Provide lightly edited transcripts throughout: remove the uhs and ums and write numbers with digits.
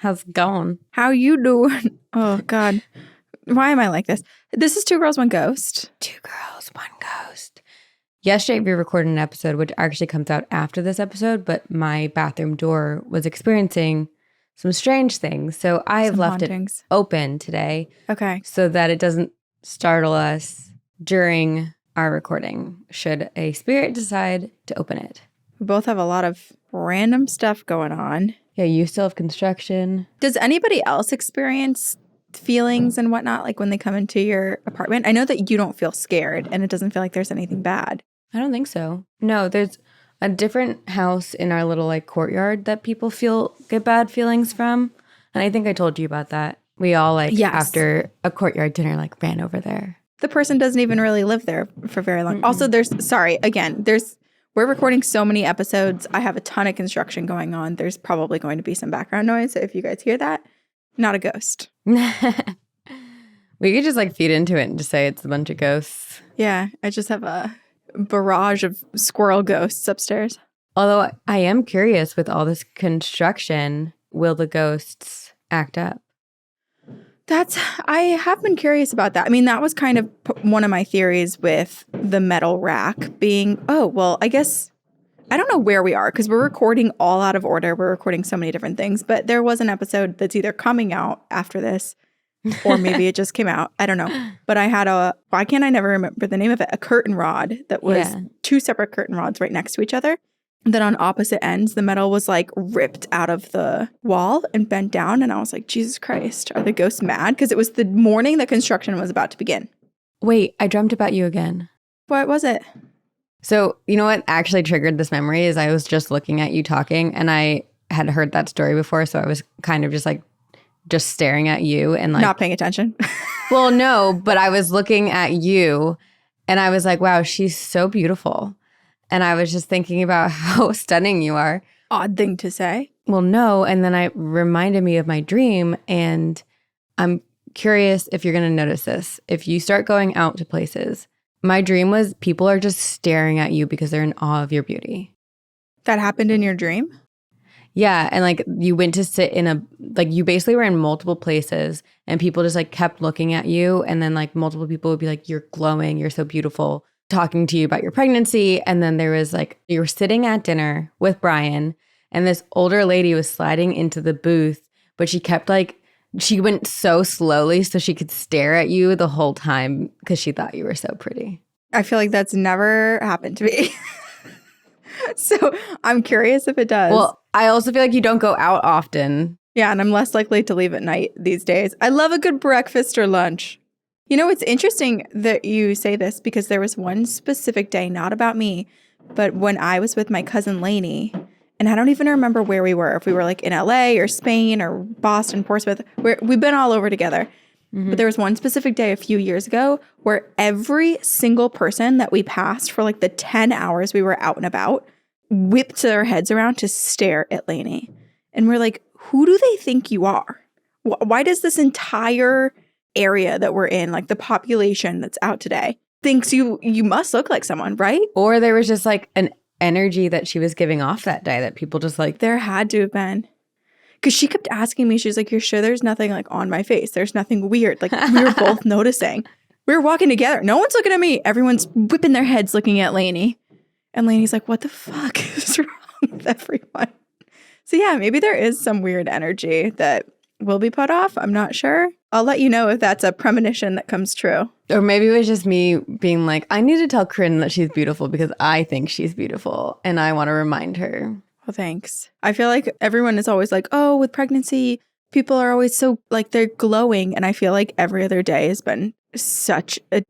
How's it going? How you doing? Oh, God. Why am I like this? This is Two Girls, One Ghost. Two Girls, One Ghost. Yesterday, we recorded an episode, which actually comes out after this episode, but my bathroom door was experiencing some strange things. So I've left it open today. Okay. So that it doesn't startle us during our recording, should a spirit decide to open it. We both have a lot of random stuff going on. Yeah, you still have construction. Does anybody else experience feelings and whatnot, like when they come into your apartment? I know that you don't feel scared and it doesn't feel like there's anything bad. I don't think so. No, there's a different house in our little courtyard that people get bad feelings from. And I think I told you about that. We all after a courtyard dinner ran over there. The person doesn't even really live there for very long. Mm-mm. Also, we're recording so many episodes. I have a ton of construction going on. There's probably going to be some background noise. So if you guys hear that, not a ghost. We could just feed into it and just say it's a bunch of ghosts. Yeah, I just have a barrage of squirrel ghosts upstairs. Although I am curious, with all this construction, will the ghosts act up? I have been curious about that. I mean, that was kind of one of my theories with the metal rack being, I guess, I don't know where we are because we're recording all out of order. We're recording so many different things, but there was an episode that's either coming out after this or maybe it just came out. I don't know. But I had why can't I never remember the name of it? A curtain rod that was two separate curtain rods right next to each other. And then on opposite ends, the metal was ripped out of the wall and bent down. And I was like, Jesus Christ, are the ghosts mad? Because it was the morning that construction was about to begin. Wait, I dreamt about you again. What was it? So, you know what actually triggered this memory is I was just looking at you talking and I had heard that story before. So I was kind of just staring at you and not paying attention. Well, no, but I was looking at you and I was like, wow, she's so beautiful. And I was just thinking about how stunning you are. Odd thing to say. Well, no. And then it reminded me of my dream. And I'm curious if you're going to notice this. If you start going out to places, my dream was people are just staring at you because they're in awe of your beauty. That happened in your dream? Yeah. And you went to sit in you basically were in multiple places and people just kept looking at you. And then multiple people would be like, you're glowing. You're so beautiful. Talking to you about your pregnancy. And then there was you were sitting at dinner with Brian and this older lady was sliding into the booth, but she kept she went so slowly so she could stare at you the whole time because she thought you were so pretty. I feel like that's never happened to me. So I'm curious if it does. Well, I also feel like you don't go out often. Yeah, and I'm less likely to leave at night these days. I love a good breakfast or lunch. You know, it's interesting that you say this because there was one specific day, not about me, but when I was with my cousin Lainey, and I don't even remember where we were, if we were in LA or Spain or Boston, Portsmouth, we've been all over together. Mm-hmm. But there was one specific day a few years ago where every single person that we passed for the 10 hours we were out and about whipped their heads around to stare at Lainey. And we're like, who do they think you are? Why does this entire area that we're in, the population that's out today, thinks you must look like someone, right? Or there was just an energy that she was giving off that day that people just There had to have been. Because she kept asking me, she's like, you're sure there's nothing on my face? There's nothing weird. We were both noticing. We were walking together. No one's looking at me. Everyone's whipping their heads looking at Lainey. And Lainey's like, what the fuck is wrong with everyone? So yeah, maybe there is some weird energy that will be put off. I'm not sure. I'll let you know if that's a premonition that comes true. Or maybe it was just me being I need to tell Corinne that she's beautiful because I think she's beautiful and I want to remind her. Well, thanks. I feel like everyone is always with pregnancy, people are always so they're glowing. And I feel like every other day has been such a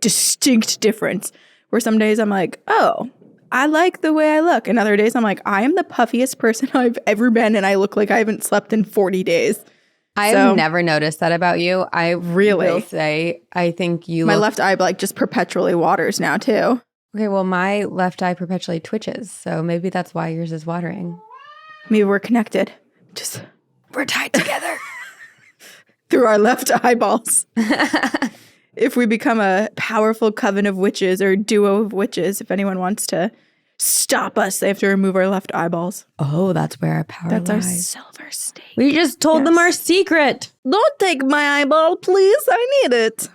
distinct difference where some days I'm oh, I like the way I look. And other days I'm I am the puffiest person I've ever been. And I look like I haven't slept in 40 days. I have never noticed that about you. I really will say, I think you My left eye just perpetually waters now too. Okay, well, my left eye perpetually twitches. So maybe that's why yours is watering. Maybe we're connected. We're tied together. Through our left eyeballs. If we become a powerful coven of witches or duo of witches, if anyone wants to stop us. They have to remove our left eyeballs. Oh, that's where our power That's our lies. silver stake. We just told them our secret. Don't take my eyeball, please. I need it.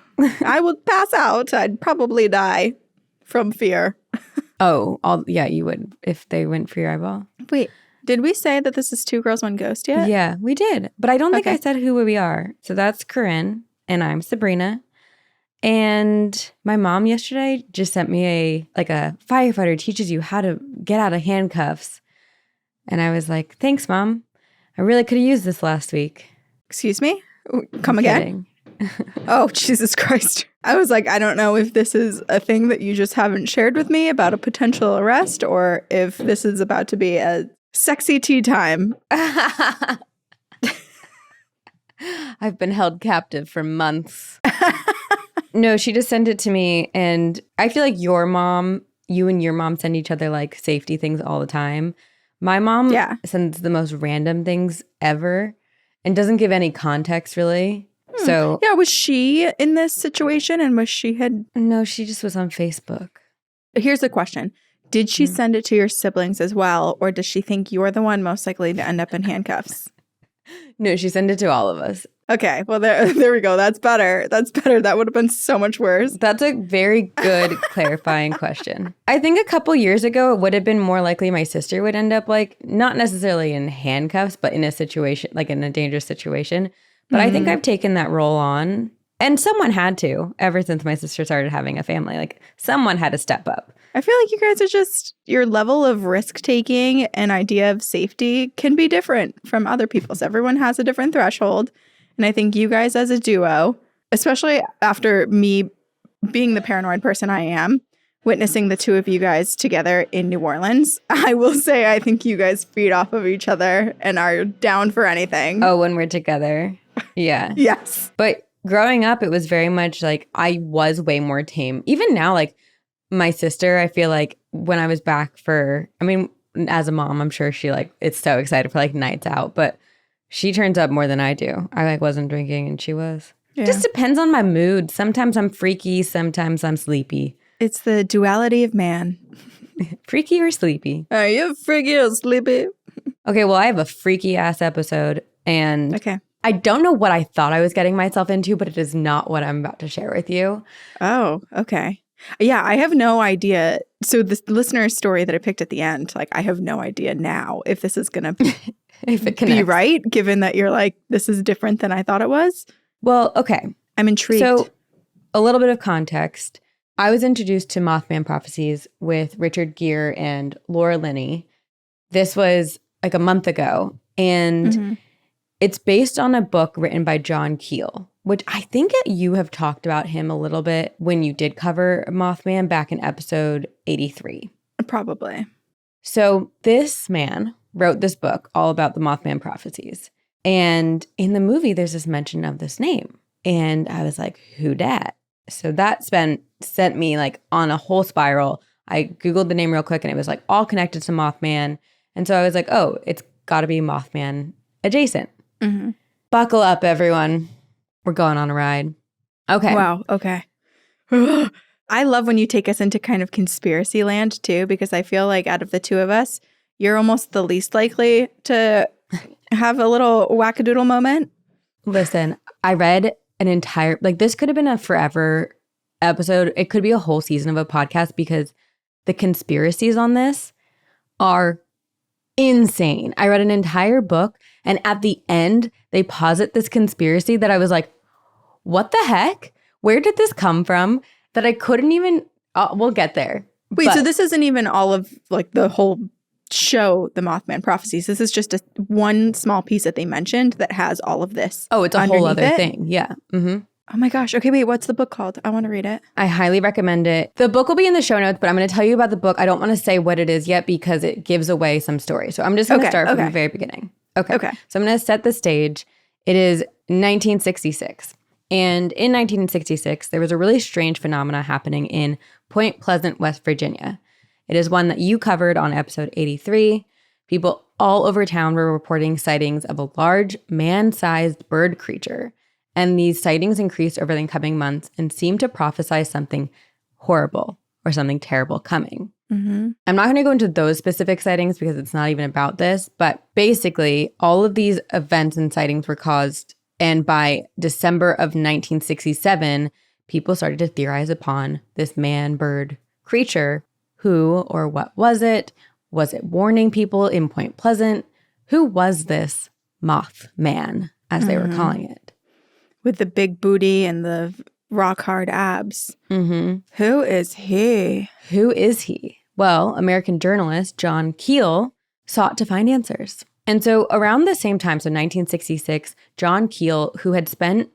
I would pass out. I'd probably die from fear. Oh, yeah, you would if they went for your eyeball. Wait, did we say that this is Two Girls, One Ghost yet? Yeah, we did. But I don't think I said who we are. So that's Corinne, and I'm Sabrina. And my mom yesterday just sent me a firefighter teaches you how to get out of handcuffs. And I was like, thanks, Mom. I really could have used this last week. Excuse me? Come again? Oh, Jesus Christ. I was like, I don't know if this is a thing that you just haven't shared with me about a potential arrest or if this is about to be a sexy tea time. I've been held captive for months. No, she just sent it to me. And I feel like you and your mom send each other like safety things all the time. My mom sends the most random things ever and doesn't give any context really. So yeah, was she in this situation and No, she just was on Facebook. Here's the question. Did she send it to your siblings as well, or does she think you're the one most likely to end up in handcuffs? No, she sent it to all of us. Okay, well, there we go. That's better. That's better. That would have been so much worse. That's a very good clarifying question. I think a couple years ago, it would have been more likely my sister would end up like, not necessarily in handcuffs, but in a situation, like in a dangerous situation. But I think I've taken that role on. And someone had to, ever since my sister started having a family. Like, someone had to step up. I feel like you guys are just, your level of risk-taking and idea of safety can be different from other people's. Everyone has a different threshold. And I think you guys as a duo, especially after me being the paranoid person I am, witnessing the two of you guys together in New Orleans, I will say I think you guys feed off of each other and are down for anything. Oh, when we're together. Yeah. Yes. But growing up, it was very much like I was way more tame. Even now, like my sister, I feel like when I was back as a mom, I'm sure she like is so excited for like nights out, but she turns up more than I do. I like wasn't drinking and she was. Yeah. Just depends on my mood. Sometimes I'm freaky, sometimes I'm sleepy. It's the duality of man. Freaky or sleepy? Are you freaky or sleepy? Okay, well, I have a freaky ass episode and I don't know what I thought I was getting myself into, but it is not what I'm about to share with you. Oh, okay. Yeah, I have no idea. So the listener's story that I picked at the end, like I have no idea now if this is going to be right, given that you're like, this is different than I thought it was. Well, okay. I'm intrigued. So a little bit of context. I was introduced to Mothman Prophecies with Richard Gere and Laura Linney. This was like a month ago. And it's based on a book written by John Keel, which I think you have talked about him a little bit when you did cover Mothman back in episode 83. Probably. So this man wrote this book all about the Mothman Prophecies. And in the movie, there's this mention of this name. And I was like, who dat? So that sent me like on a whole spiral. I Googled the name real quick and it was like all connected to Mothman. And so I was like, oh, it's got to be Mothman adjacent. Buckle up, everyone. We're going on a ride. Okay. Wow. Okay. I love when you take us into kind of conspiracy land too, because I feel like out of the two of us, you're almost the least likely to have a little wackadoodle moment. Listen, I read an entire, like this could have been a forever episode. It could be a whole season of a podcast because the conspiracies on this are insane. I read an entire book and at the end, they posit this conspiracy that I was like, what the heck? Where did this come from? That I couldn't even, we'll get there. Wait, so this isn't even all of like the whole show, the Mothman Prophecies. This is just one small piece that they mentioned that has all of this. Oh, it's a whole other thing. Yeah. Oh my gosh. Okay, wait, what's the book called? I want to read it. I highly recommend it. The book will be in the show notes, but I'm going to tell you about the book. I don't want to say what it is yet because it gives away some story. So I'm just going to start from the very beginning. Okay. So I'm going to set the stage. It is 1966. And in 1966, there was a really strange phenomena happening in Point Pleasant, West Virginia. It is one that you covered on episode 83. People all over town were reporting sightings of a large man-sized bird creature. And these sightings increased over the coming months and seemed to prophesy something horrible or something terrible coming. Mm-hmm. I'm not going to go into those specific sightings because it's not even about this, but basically all of these events and sightings were caused, and by December of 1967, people started to theorize upon this man-bird creature. Who or what was it? Was it warning people in Point Pleasant? Who was this Mothman, as they were calling it? With the big booty and the rock hard abs. Mm-hmm. Who is he? Who is he? Well, American journalist John Keel sought to find answers. And so around the same time, so 1966, John Keel, who had spent,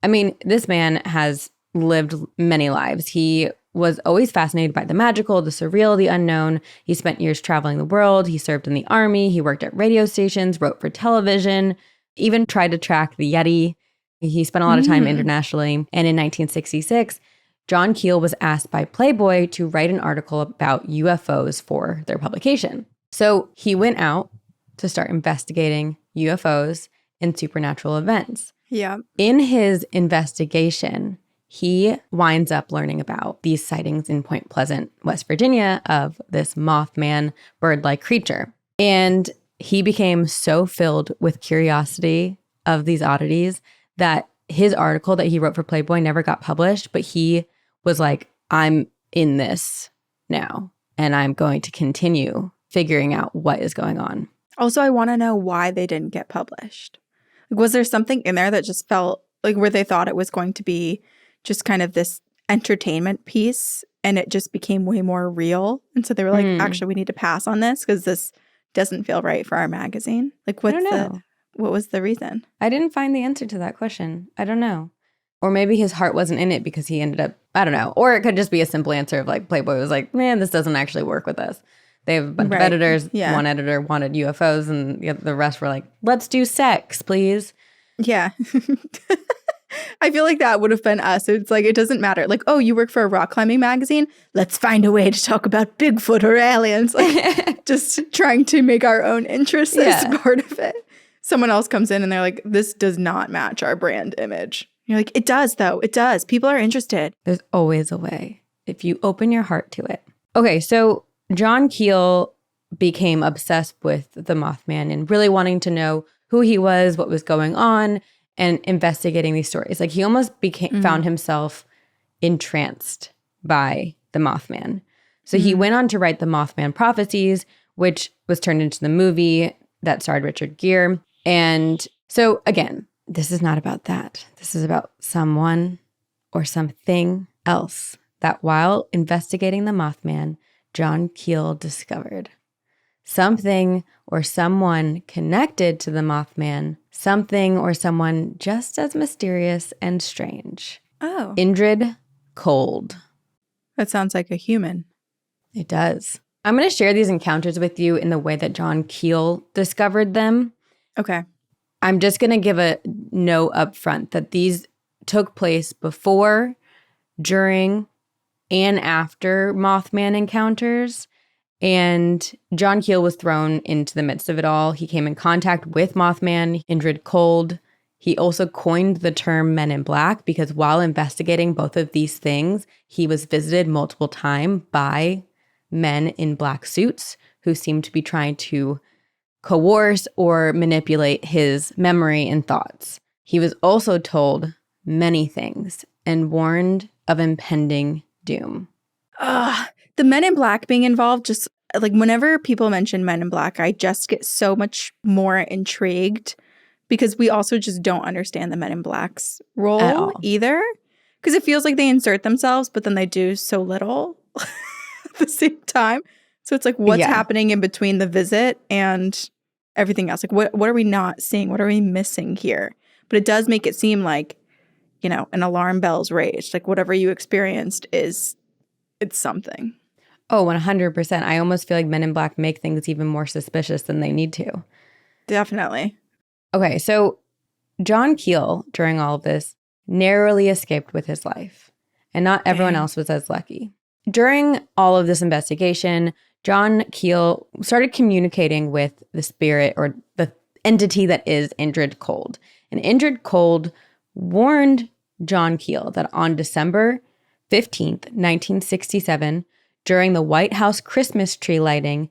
this man has lived many lives. He was always fascinated by the magical, the surreal, the unknown. He spent years traveling the world. He served in the army. He worked at radio stations, wrote for television, even tried to track the Yeti. He spent a lot of time internationally. And in 1966, John Keel was asked by Playboy to write an article about UFOs for their publication. So he went out to start investigating UFOs and supernatural events. Yeah. In his investigation, he winds up learning about these sightings in Point Pleasant, West Virginia, of this Mothman bird-like creature. And he became so filled with curiosity of these oddities that his article that he wrote for Playboy never got published, but he was like, I'm in this now, and I'm going to continue figuring out what is going on. Also, I want to know why they didn't get published. Like, was there something in there that just felt like where they thought it was going to be just kind of this entertainment piece, and it just became way more real? And so they were like, actually, we need to pass on this because this doesn't feel right for our magazine. Like, what was the reason? I didn't find the answer to that question. I don't know. Or maybe his heart wasn't in it because he ended up, I don't know. Or it could just be a simple answer of like Playboy was like, man, this doesn't actually work with us. They have a bunch of editors. Yeah. One editor wanted UFOs and the rest were like, let's do sex, please. Yeah. I feel like that would have been us. It's like, it doesn't matter. Like, oh, you work for a rock climbing magazine? Let's find a way to talk about Bigfoot or aliens. Like, just trying to make our own interests as part of it. Someone else comes in and they're like, this does not match our brand image. You're like, it does, though. It does. People are interested. There's always a way if you open your heart to it. Okay, so John Keel became obsessed with the Mothman and really wanting to know who he was, what was going on, and investigating these stories. Like, he almost found himself entranced by the Mothman. So he went on to write the Mothman Prophecies, which was turned into the movie that starred Richard Gere. And so, again, this is not about that. This is about someone or something else that while investigating the Mothman, John Keel discovered. Something or someone connected to the Mothman, something or someone just as mysterious and strange. Oh. Indrid Cold. That sounds like a human. It does. I'm going to share these encounters with you in the way that John Keel discovered them. Okay. I'm just going to give a note up front that these took place before, during, and after Mothman encounters. And John Keel was thrown into the midst of it all. He came in contact with Mothman, Indrid Cold. He also coined the term Men in Black because while investigating both of these things, he was visited multiple times by men in black suits who seemed to be trying to coerce or manipulate his memory and thoughts. He was also told many things and warned of impending doom. The Men in Black being involved, just like whenever people mention Men in Black, I just get so much more intrigued because we also just don't understand the Men in Black's role either. Because it feels like they insert themselves, but then they do so little at the same time. So it's like, what's happening in between the visit and everything else? Like, what are we not seeing? What are we missing here? But it does make it seem like, you know, an alarm bell's raised. Like, whatever you experienced it's something. Oh, 100%. I almost feel like Men in Black make things even more suspicious than they need to. Definitely. Okay, so John Keel, during all of this, narrowly escaped with his life. And not everyone else was as lucky. During all of this investigation, John Keel started communicating with the spirit or the entity that is Indrid Cold. And Indrid Cold warned John Keel that on December 15th, 1967, during the White House Christmas tree lighting,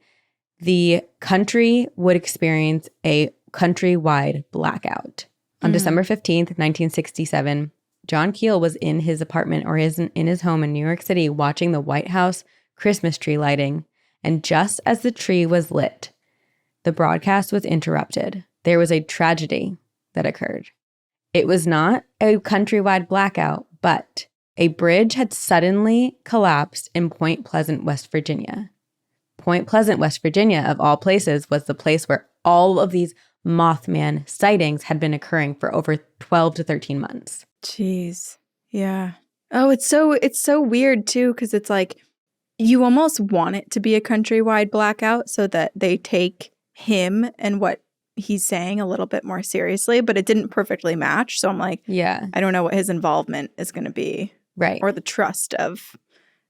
the country would experience a countrywide blackout. On December 15th, 1967, John Keel was in his apartment or in his home in New York City watching the White House Christmas tree lighting. And just as the tree was lit, the broadcast was interrupted. There was a tragedy that occurred. It was not a countrywide blackout, but a bridge had suddenly collapsed in Point Pleasant, West Virginia. Point Pleasant, West Virginia, of all places, was the place where all of these Mothman sightings had been occurring for over 12 to 13 months. Jeez. Yeah. Oh, it's so weird too, because it's like you almost want it to be a countrywide blackout so that they take him and what he's saying a little bit more seriously, but it didn't perfectly match. So I'm like, yeah, I don't know what his involvement is going to be. Right. Or the trust of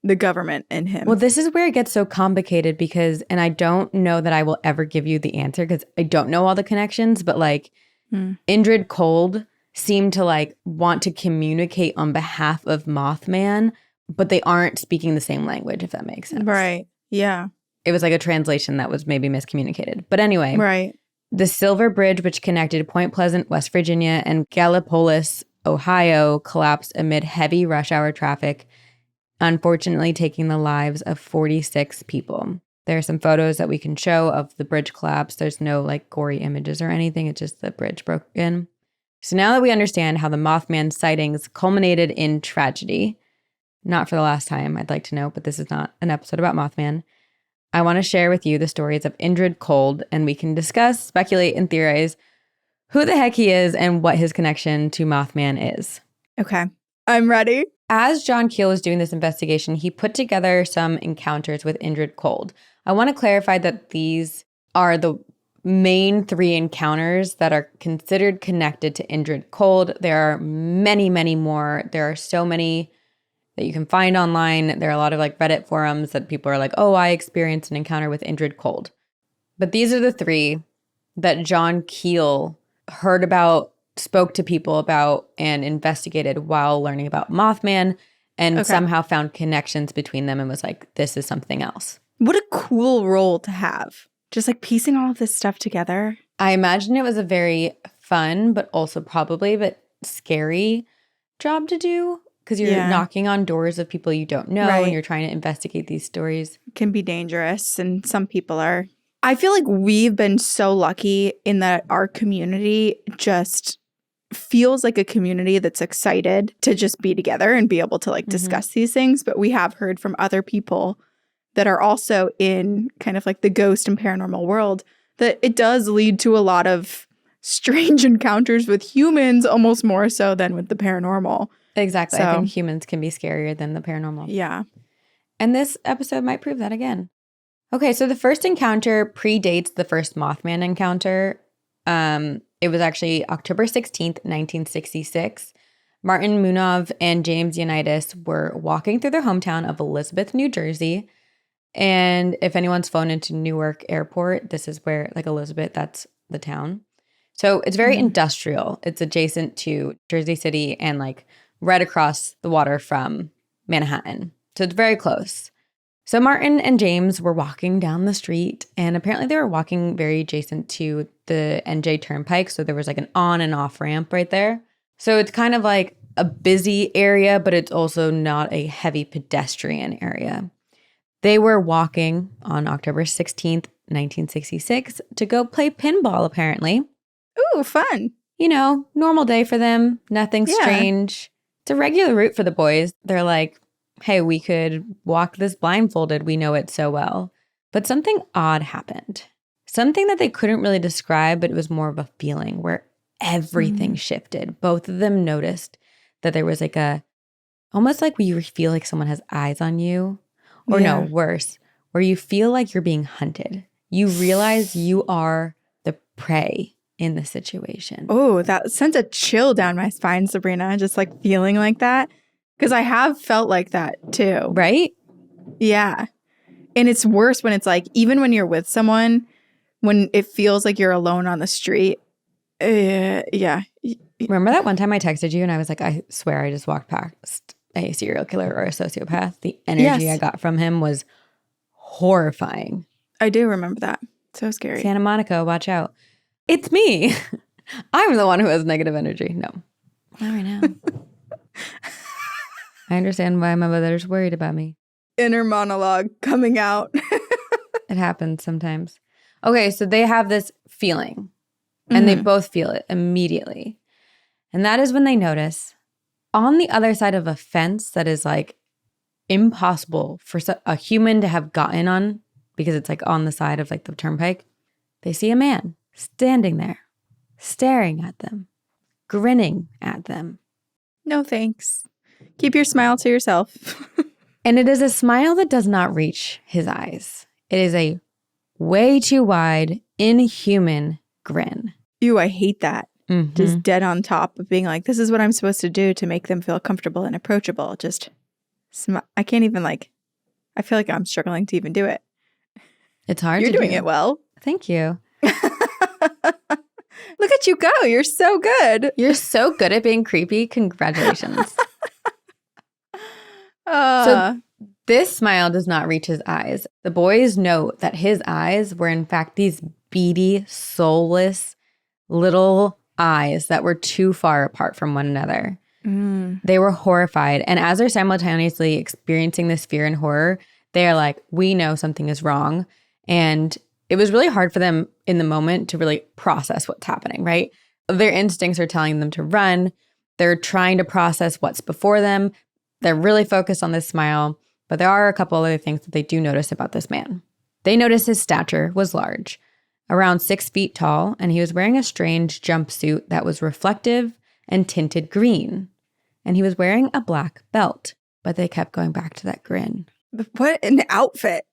the government in him. Well, this is where it gets so complicated because, and I don't know that I will ever give you the answer because I don't know all the connections, but like Indrid Cold seemed to like want to communicate on behalf of Mothman, but they aren't speaking the same language, if that makes sense. Right. Yeah. It was like a translation that was maybe miscommunicated. But anyway. Right. The Silver Bridge, which connected Point Pleasant, West Virginia, and Gallipolis, Ohio, collapsed amid heavy rush hour traffic, unfortunately taking the lives of 46 people. There are some photos that we can show of the bridge collapse. There's no like gory images or anything. It's just the bridge broken. So now that we understand how the Mothman sightings culminated in tragedy, not for the last time, I'd like to note, but this is not an episode about Mothman, I want to share with you the stories of Indrid Cold, and we can discuss, speculate, and theorize who the heck he is and what his connection to Mothman is. Okay. I'm ready. As John Keel was doing this investigation, he put together some encounters with Indrid Cold. I want to clarify that these are the main 3 encounters that are considered connected to Indrid Cold. There are many, many more. There are so many that you can find online. There are a lot of like Reddit forums that people are like, oh, I experienced an encounter with Indrid Cold. But these are the 3 that John Keel heard about, spoke to people about, and investigated while learning about Mothman, and somehow found connections between them and was like, this is something else. What a cool role to have. Just like piecing all of this stuff together. I imagine it was a very fun, but also probably a bit scary job to do. Because you're knocking on doors of people you don't know and you're trying to investigate these stories. It can be dangerous, and some people are. I feel like we've been so lucky in that our community just feels like a community that's excited to just be together and be able to like discuss these things. But we have heard from other people that are also in kind of like the ghost and paranormal world that it does lead to a lot of strange encounters with humans, almost more so than with the paranormal. Exactly. I think humans can be scarier than the paranormal. Yeah. And this episode might prove that again. Okay, so the first encounter predates the first Mothman encounter. It was actually October 16th, 1966. Martin Munov and James Unitas were walking through their hometown of Elizabeth, New Jersey. And if anyone's flown into Newark Airport, this is where, like Elizabeth, that's the town. So it's very industrial. It's adjacent to Jersey City and like right across the water from Manhattan. So it's very close. So Martin and James were walking down the street, and apparently they were walking very adjacent to the NJ Turnpike. So there was like an on and off ramp right there. So it's kind of like a busy area, but it's also not a heavy pedestrian area. They were walking on October 16th, 1966 to go play pinball, apparently. Ooh, fun. You know, normal day for them. Nothing strange. It's a regular route for the boys. They're like, hey, we could walk this blindfolded. We know it so well. But something odd happened. Something that they couldn't really describe, but it was more of a feeling where everything shifted. Both of them noticed that there was like almost like where you feel like someone has eyes on you. Or no, worse, where you feel like you're being hunted. You realize you are the prey in the situation. Oh, that sent a chill down my spine, Sabrina, just like feeling like that. Because I have felt like that too. Right? Yeah. And it's worse when it's like, even when you're with someone, when it feels like you're alone on the street. Yeah. Remember that one time I texted you and I was like, I swear I just walked past a serial killer or a sociopath. The energy I got from him was horrifying. I do remember that. So scary. Santa Monica, watch out. It's me. I'm the one who has negative energy. No, not right now. I understand why my mother's worried about me. Inner monologue coming out. It happens sometimes. Okay, so they have this feeling, and they both feel it immediately. And that is when they notice on the other side of a fence that is like impossible for a human to have gotten on because it's like on the side of like the turnpike. They see a man standing there, staring at them, grinning at them. No thanks. Keep your smile to yourself. And it is a smile that does not reach his eyes. It is a way too wide, inhuman grin. Ew, I hate that. Just dead on top of being like, this is what I'm supposed to do to make them feel comfortable and approachable. Just, I can't even like, I feel like I'm struggling to even do it. It's hard You're to do. doing it well. Thank you. Look at you go. You're so good. You're so good at being creepy. Congratulations. So this smile does not reach his eyes. The boys note that his eyes were in fact these beady, soulless little eyes that were too far apart from one another. They were horrified. And as they're simultaneously experiencing this fear and horror, they are like, we know something is wrong. And it was really hard for them in the moment to really process what's happening, right? Their instincts are telling them to run. They're trying to process what's before them. They're really focused on this smile. But there are a couple other things that they do notice about this man. They notice his stature was large, around 6 feet tall, and he was wearing a strange jumpsuit that was reflective and tinted green. And he was wearing a black belt, but they kept going back to that grin. What an outfit.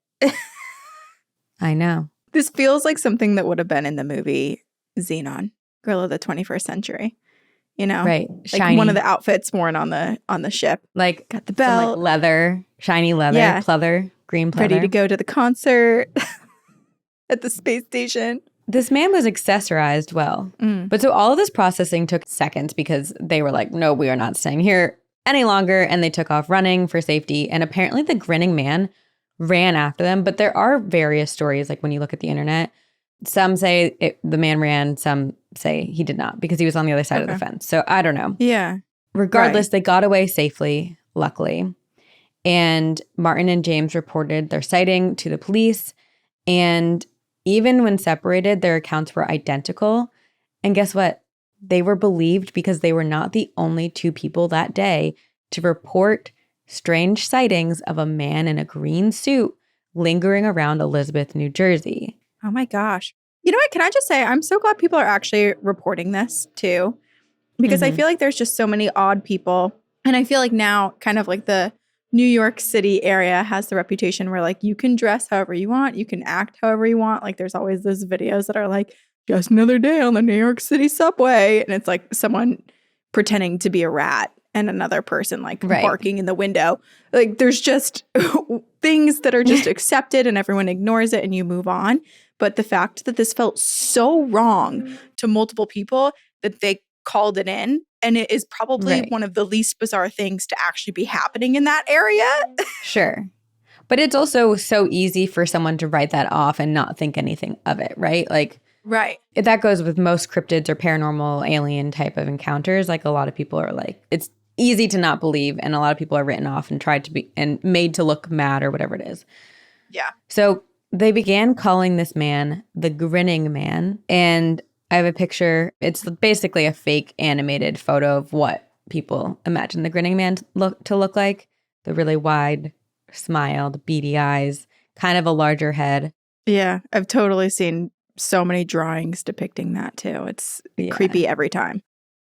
I know. This feels like something that would have been in the movie Xenon, Girl of the 21st Century. You know? Right. Like Shiny. one of the outfits worn on the ship. Like, got the some, belt. like leather, shiny leather, Yeah. pleather, green pleather. Ready to go to the concert at the space station. This man was accessorized well. But so all of this processing took seconds because they were like, no, we are not staying here any longer. And they took off running for safety. And apparently the grinning man ran after them. But there are various stories, like when you look at the internet, some say the man ran, some say he did not because he was on the other side of the fence. So I don't know. Yeah. Regardless, they got away safely, luckily. And Martin and James reported their sighting to the police. And even when separated, their accounts were identical. And guess what? They were believed because they were not the only two people that day to report strange sightings of a man in a green suit lingering around Elizabeth, New Jersey. Oh my gosh. You know what? Can I just say, I'm so glad people are actually reporting this too. Because I feel like there's just so many odd people. And I feel like now kind of like the New York City area has the reputation where like you can dress however you want, you can act however you want. Like there's always those videos that are like, just another day on the New York City subway. And it's like someone pretending to be a rat and another person like barking in the window. Like there's just things that are just accepted and everyone ignores it and you move on. But the fact that this felt so wrong to multiple people that they called it in, and it is probably one of the least bizarre things to actually be happening in that area. Sure. But it's also so easy for someone to write that off and not think anything of it, right? Like, that goes with most cryptids or paranormal alien type of encounters. Like a lot of people are like, it's easy to not believe, and a lot of people are written off and tried to be and made to look mad or whatever it is. Yeah. So they began calling this man the Grinning Man. And I have a picture. It's basically a fake animated photo of what people imagine the Grinning Man to look like. The really wide smiled, beady eyes, kind of a larger head. Yeah, I've totally seen so many drawings depicting that too. It's creepy every time.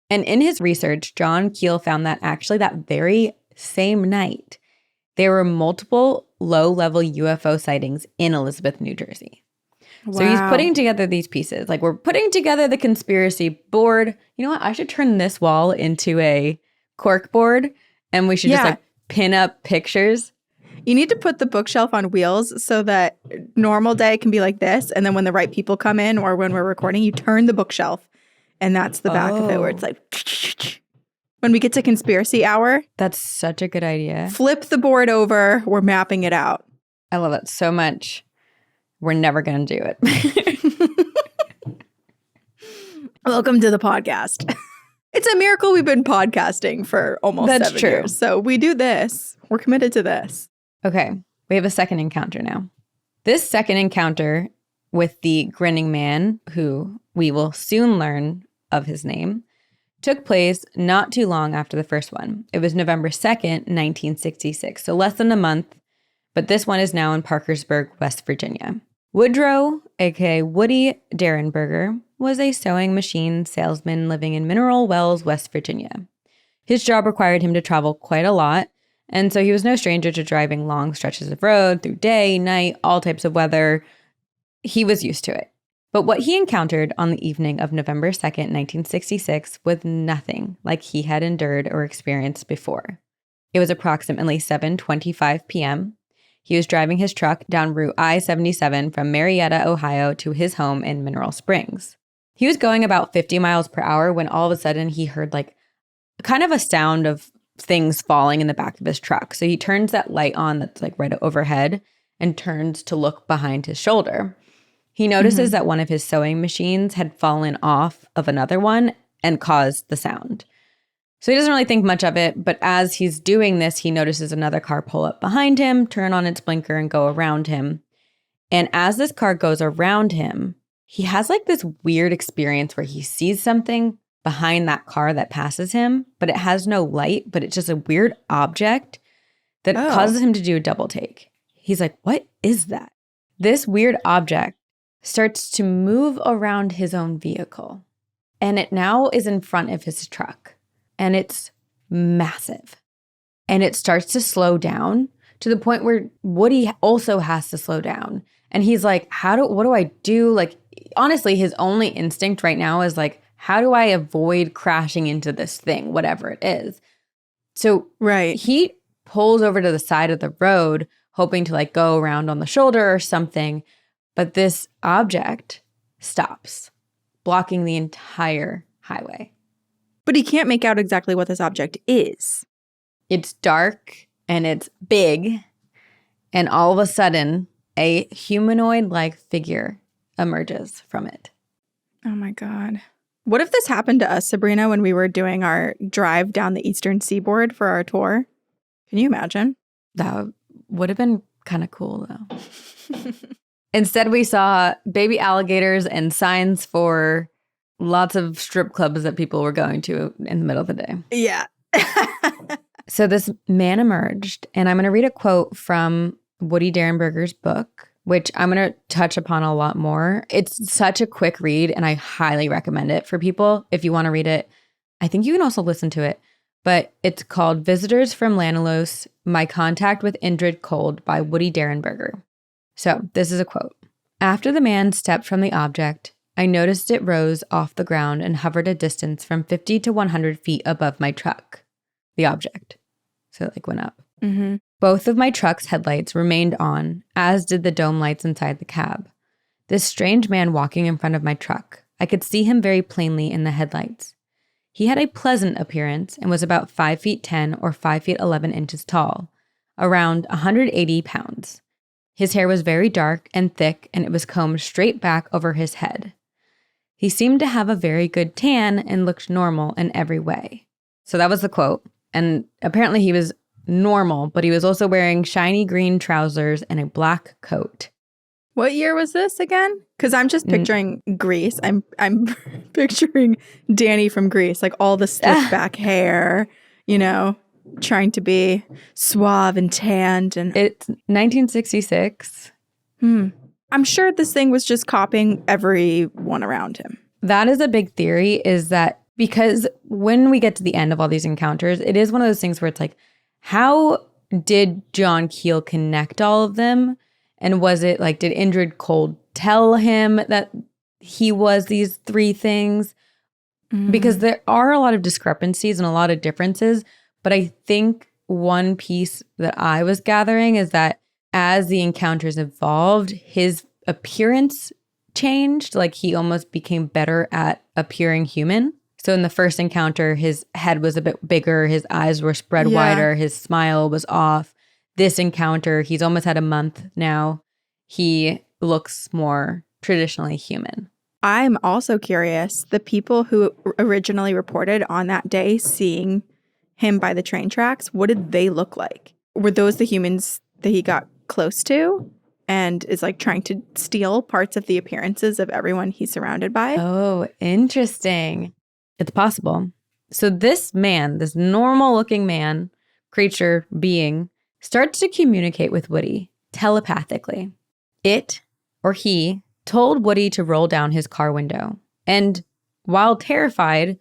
And in his research, John Keel found that actually that very same night, there were multiple low-level UFO sightings in Elizabeth, New Jersey. Wow. So he's putting together these pieces. Like, we're putting together the conspiracy board. You know what? I should turn this wall into a cork board, and we should just like pin up pictures. You need to put the bookshelf on wheels so that normal day can be like this. And then when the right people come in or when we're recording, you turn the bookshelf. And that's the back of it where it's like. When we get to conspiracy hour, That's such a good idea. flip the board over. We're mapping it out. I love it so much. We're never going to do it. Welcome to the podcast. It's a miracle we've been podcasting for almost That's 7 true. years. So we do this. We're committed to this. Okay, we have a second encounter now. This second encounter with the Grinning Man, who we will soon learn of his name, took place not too long after the first one. It was November 2nd, 1966, so less than a month, but this one is now in Parkersburg, West Virginia. Woodrow, aka Woody Derenberger, was a sewing machine salesman living in Mineral Wells, West Virginia. His job required him to travel quite a lot, and so he was no stranger to driving long stretches of road through day, night, all types of weather. He was used to it. But what he encountered on the evening of November 2nd, 1966 was nothing like he had endured or experienced before. It was approximately 7:25 p.m. He was driving his truck down Route I-77 from Marietta, Ohio to his home in Mineral Springs. He was going about 50 miles per hour when all of a sudden he heard like kind of a sound of things falling in the back of his truck. So he turns that light on that's like right overhead and turns to look behind his shoulder. He notices that one of his sewing machines had fallen off of another one and caused the sound. So he doesn't really think much of it, but as he's doing this, he notices another car pull up behind him, turn on its blinker, and go around him. And as this car goes around him, he has like this weird experience where he sees something behind that car that passes him, but it has no light, but it's just a weird object that causes him to do a double take. He's like, what is that? This weird object starts to move around his own vehicle, and it now is in front of his truck. And it's massive. And it starts to slow down to the point where Woody also has to slow down. And he's like, what do I do? Like, honestly, his only instinct right now is like, how do I avoid crashing into this thing, whatever it is? So he pulls over to the side of the road, hoping to like go around on the shoulder or something. But this object stops, blocking the entire highway. But he can't make out exactly what this object is. It's dark and it's big. And all of a sudden, a humanoid-like figure emerges from it. Oh my God. What if this happened to us, Sabrina, when we were doing our drive down the eastern seaboard for our tour? Can you imagine? That would have been kind of cool, though. Instead, we saw baby alligators and signs for lots of strip clubs that people were going to in the middle of the day. Yeah. So this man emerged, and I'm going to read a quote from Woody Derenberger's book, which I'm going to touch upon a lot more. It's such a quick read, and I highly recommend it for people if you want to read it. I think you can also listen to it, but it's called Visitors from Lanalos, My Contact with Indrid Cold by Woody Derenberger. So this is a quote. After the man stepped from the object, I noticed it rose off the ground and hovered a distance from 50 to 100 feet above my truck, the object. So it like went up. Mm-hmm. Both of my truck's headlights remained on, as did the dome lights inside the cab. This strange man walking in front of my truck, I could see him very plainly in the headlights. He had a pleasant appearance and was about 5 feet 10 or 5 feet 11 inches tall, around 180 pounds. His hair was very dark and thick, and it was combed straight back over his head. He seemed to have a very good tan and looked normal in every way. So that was the quote. And apparently he was normal, but he was also wearing shiny green trousers and a black coat. What year was this again? Because I'm just picturing Grease. I'm picturing Danny from Grease, like all the slicked back hair, you know, trying to be suave and tanned. And it's 1966. I'm sure this thing was just copying everyone around him. That is a big theory, is that because when we get to the end of all these encounters, it is one of those things where it's like, how did John Keel connect all of them? And was it like, did Indrid Cold tell him that he was these three things? Because there are a lot of discrepancies and a lot of differences. But I think one piece that I was gathering is that as the encounters evolved, his appearance changed. Like he almost became better at appearing human. So in the first encounter, his head was a bit bigger, his eyes were spread Yeah. wider, his smile was off. This encounter, he's almost had a month now. He looks more traditionally human. I'm also curious. The people who originally reported on that day seeing him by the train tracks, what did they look like? Were those the humans that he got close to and is like trying to steal parts of the appearances of everyone he's surrounded by? Oh, interesting. It's possible. So this man, this normal looking man, creature, being, starts to communicate with Woody telepathically. It, or he, told Woody to roll down his car window. And while terrified,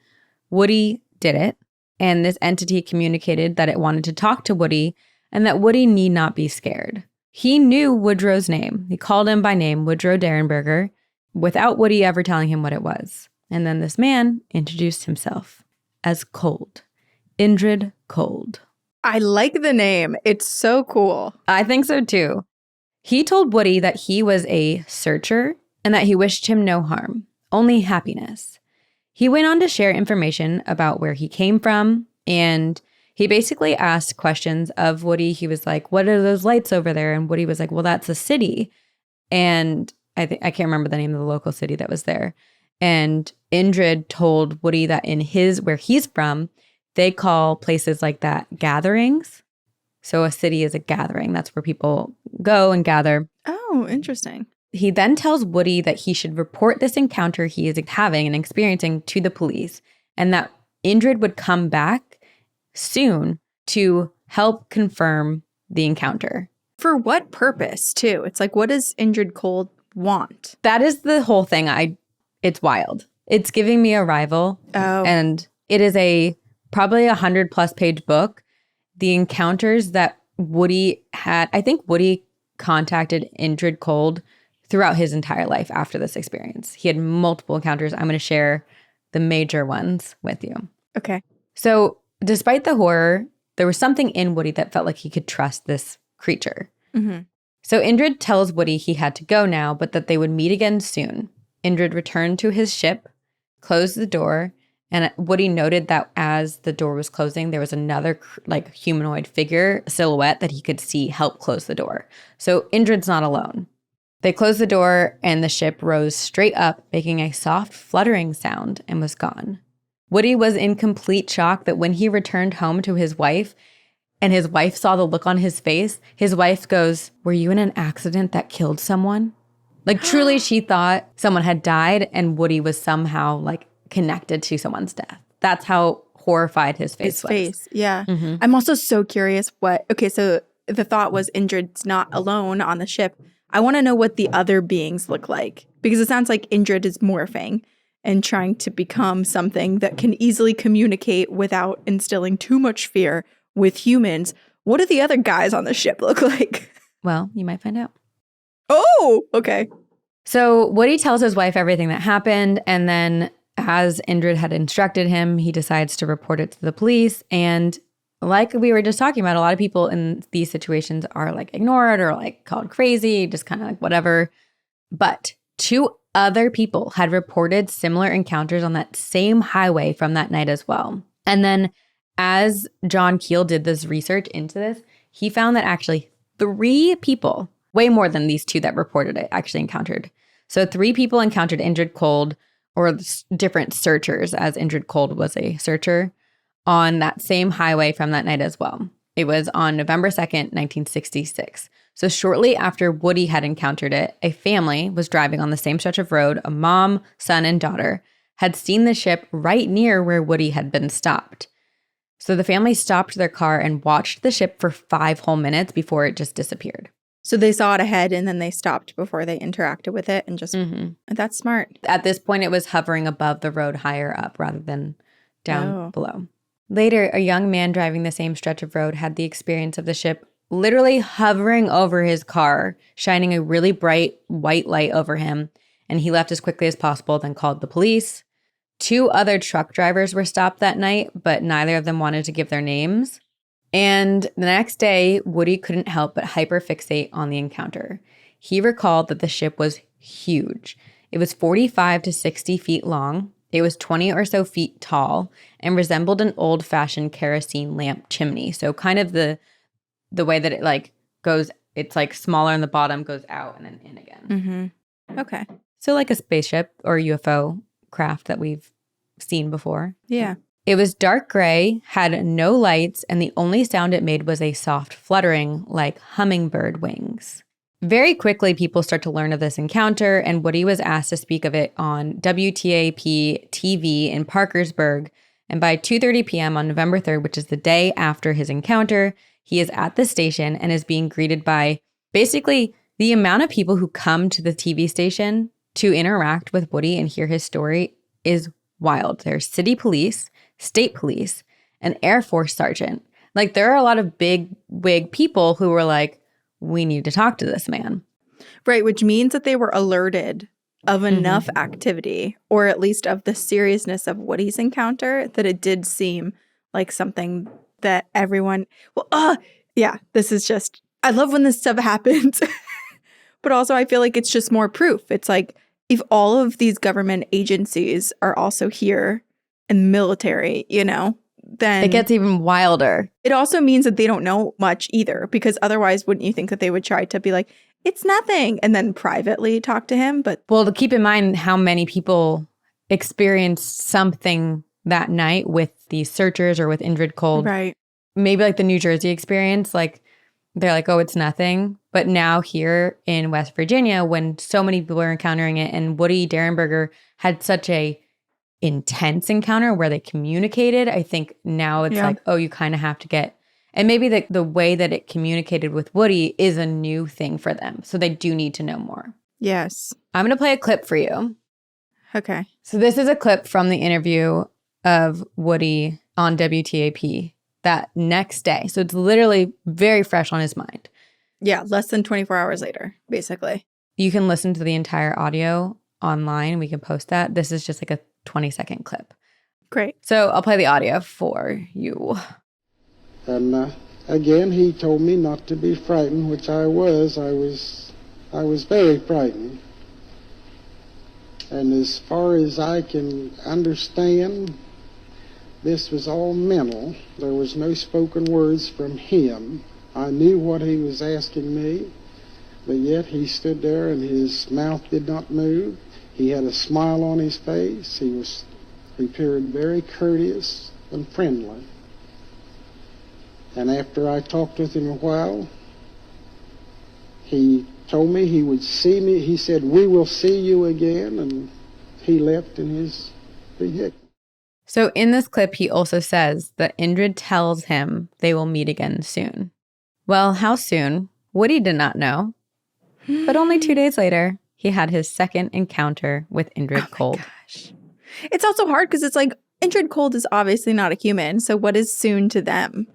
Woody did it. And this entity communicated that it wanted to talk to Woody and that Woody need not be scared. He knew Woodrow's name. He called him by name, Woodrow Derenberger, without Woody ever telling him what it was. And then this man introduced himself as Cold. Indrid Cold. I like the name. It's so cool. I think so too. He told Woody that he was a searcher and that he wished him no harm, only happiness. He went on to share information about where he came from, and he basically asked questions of Woody. He was like, what are those lights over there? And Woody was like, well, that's a city. And I can't remember the name of the local city that was there. And Indrid told Woody that in where he's from, they call places like that gatherings. So a city is a gathering. That's where people go and gather. Oh, interesting. He then tells Woody that he should report this encounter he is having and experiencing to the police, and that Indrid would come back soon to help confirm the encounter. For what purpose, too? It's like, what does Indrid Cold want? That is the whole thing. It's wild. It's giving me Arrival. Oh. And it is probably 100+ page book. The encounters that Woody had, I think Woody contacted Indrid Cold throughout his entire life after this experience. He had multiple encounters. I'm going to share the major ones with you. Okay. So despite the horror, there was something in Woody that felt like he could trust this creature. Mm-hmm. So Indrid tells Woody he had to go now, but that they would meet again soon. Indrid returned to his ship, closed the door, and Woody noted that as the door was closing, there was another humanoid figure, silhouette that he could see help close the door. So Indrid's not alone. They closed the door and the ship rose straight up, making a soft fluttering sound, and was gone. Woody was in complete shock that when he returned home to his wife and his wife saw the look on his face, his wife goes, "Were you in an accident that killed someone?" Like truly she thought someone had died and Woody was somehow connected to someone's death. That's how horrified his face was. Yeah. Mm-hmm. I'm also so curious so the thought was Indrid's not alone on the ship. I want to know what the other beings look like, because it sounds like Indrid is morphing and trying to become something that can easily communicate without instilling too much fear with humans. What do the other guys on the ship look like? Well, you might find out. Oh, okay. So Woody tells his wife everything that happened, and then as Indrid had instructed him, he decides to report it to the police. And like we were just talking about, a lot of people in these situations are ignored or called crazy, just kind of whatever. But 2 other people had reported similar encounters on that same highway from that night as well. And then as John Keel did this research into this, he found that actually 3 people, way more than these 2 that reported it, actually encountered. So 3 people encountered Indrid Cold, or different searchers, as Indrid Cold was a searcher, on that same highway from that night as well. It was on November 2nd, 1966. So shortly after Woody had encountered it, a family was driving on the same stretch of road. A mom, son, and daughter had seen the ship right near where Woody had been stopped. So the family stopped their car and watched the ship for 5 whole minutes before it just disappeared. So they saw it ahead and then they stopped before they interacted with it and just, That's smart. At this point, it was hovering above the road higher up rather than down below. Later, a young man driving the same stretch of road had the experience of the ship literally hovering over his car, shining a really bright white light over him, and he left as quickly as possible, then called the police. 2 other truck drivers were stopped that night, but neither of them wanted to give their names. And the next day, Woody couldn't help but hyperfixate on the encounter. He recalled that the ship was huge. It was 45 to 60 feet long. It was 20 or so feet tall and resembled an old-fashioned kerosene lamp chimney. So kind of the way that it like goes, it's like smaller in the bottom, goes out and then in again. Okay. So like a spaceship or UFO craft that we've seen before. Yeah. It was dark gray, had no lights, and the only sound it made was a soft fluttering like hummingbird wings. Very quickly, people start to learn of this encounter, and Woody was asked to speak of it on WTAP TV in Parkersburg. And by 2:30 p.m. on November 3rd, which is the day after his encounter, he is at the station and is being greeted by basically the amount of people who come to the TV station to interact with Woody and hear his story is wild. There's city police, state police, an Air Force sergeant. Like there are a lot of big wig people who were like, we need to talk to this man. Right, which means that they were alerted of enough activity, or at least of the seriousness of Woody's encounter, that it did seem like something that everyone, this is just, I love when this stuff happens. But also I feel like it's just more proof. It's like, if all of these government agencies are also here and military, then it gets even wilder. It also means that they don't know much either, because otherwise wouldn't you think that they would try to be like, it's nothing, and then privately talk to him? But well, to keep in mind how many people experienced something that night with these searchers or with Indrid Cold. Right. Maybe like the New Jersey experience, like they're like, oh, it's nothing. But now here in West Virginia, when so many people are encountering it, and Woody Derenberger had such a intense encounter where they communicated, I think now it's like, oh, you kind of have to get, and maybe the way that it communicated with Woody is a new thing for them. So they do need to know more. Yes. I'm going to play a clip for you. Okay. So this is a clip from the interview of Woody on WTAP that next day. So it's literally very fresh on his mind. Yeah, less than 24 hours later, basically. You can listen to the entire audio online. We can post that. This is just like a 20-second clip. Great. So I'll play the audio for you. And again, he told me not to be frightened, which I was. I was very frightened. And as far as I can understand, this was all mental. There was no spoken words from him. I knew what he was asking me, but yet he stood there and his mouth did not move. He had a smile on his face. He appeared very courteous and friendly. And after I talked with him a while, he told me he would see me. He said, we will see you again, and he left in his vehicle. So in this clip, he also says that Indrid tells him they will meet again soon. Well, how soon? Woody did not know. But only 2 days later, he had his second encounter with Indrid Cold. Gosh. It's also hard because it's like, Indrid Cold is obviously not a human. So what is soon to them?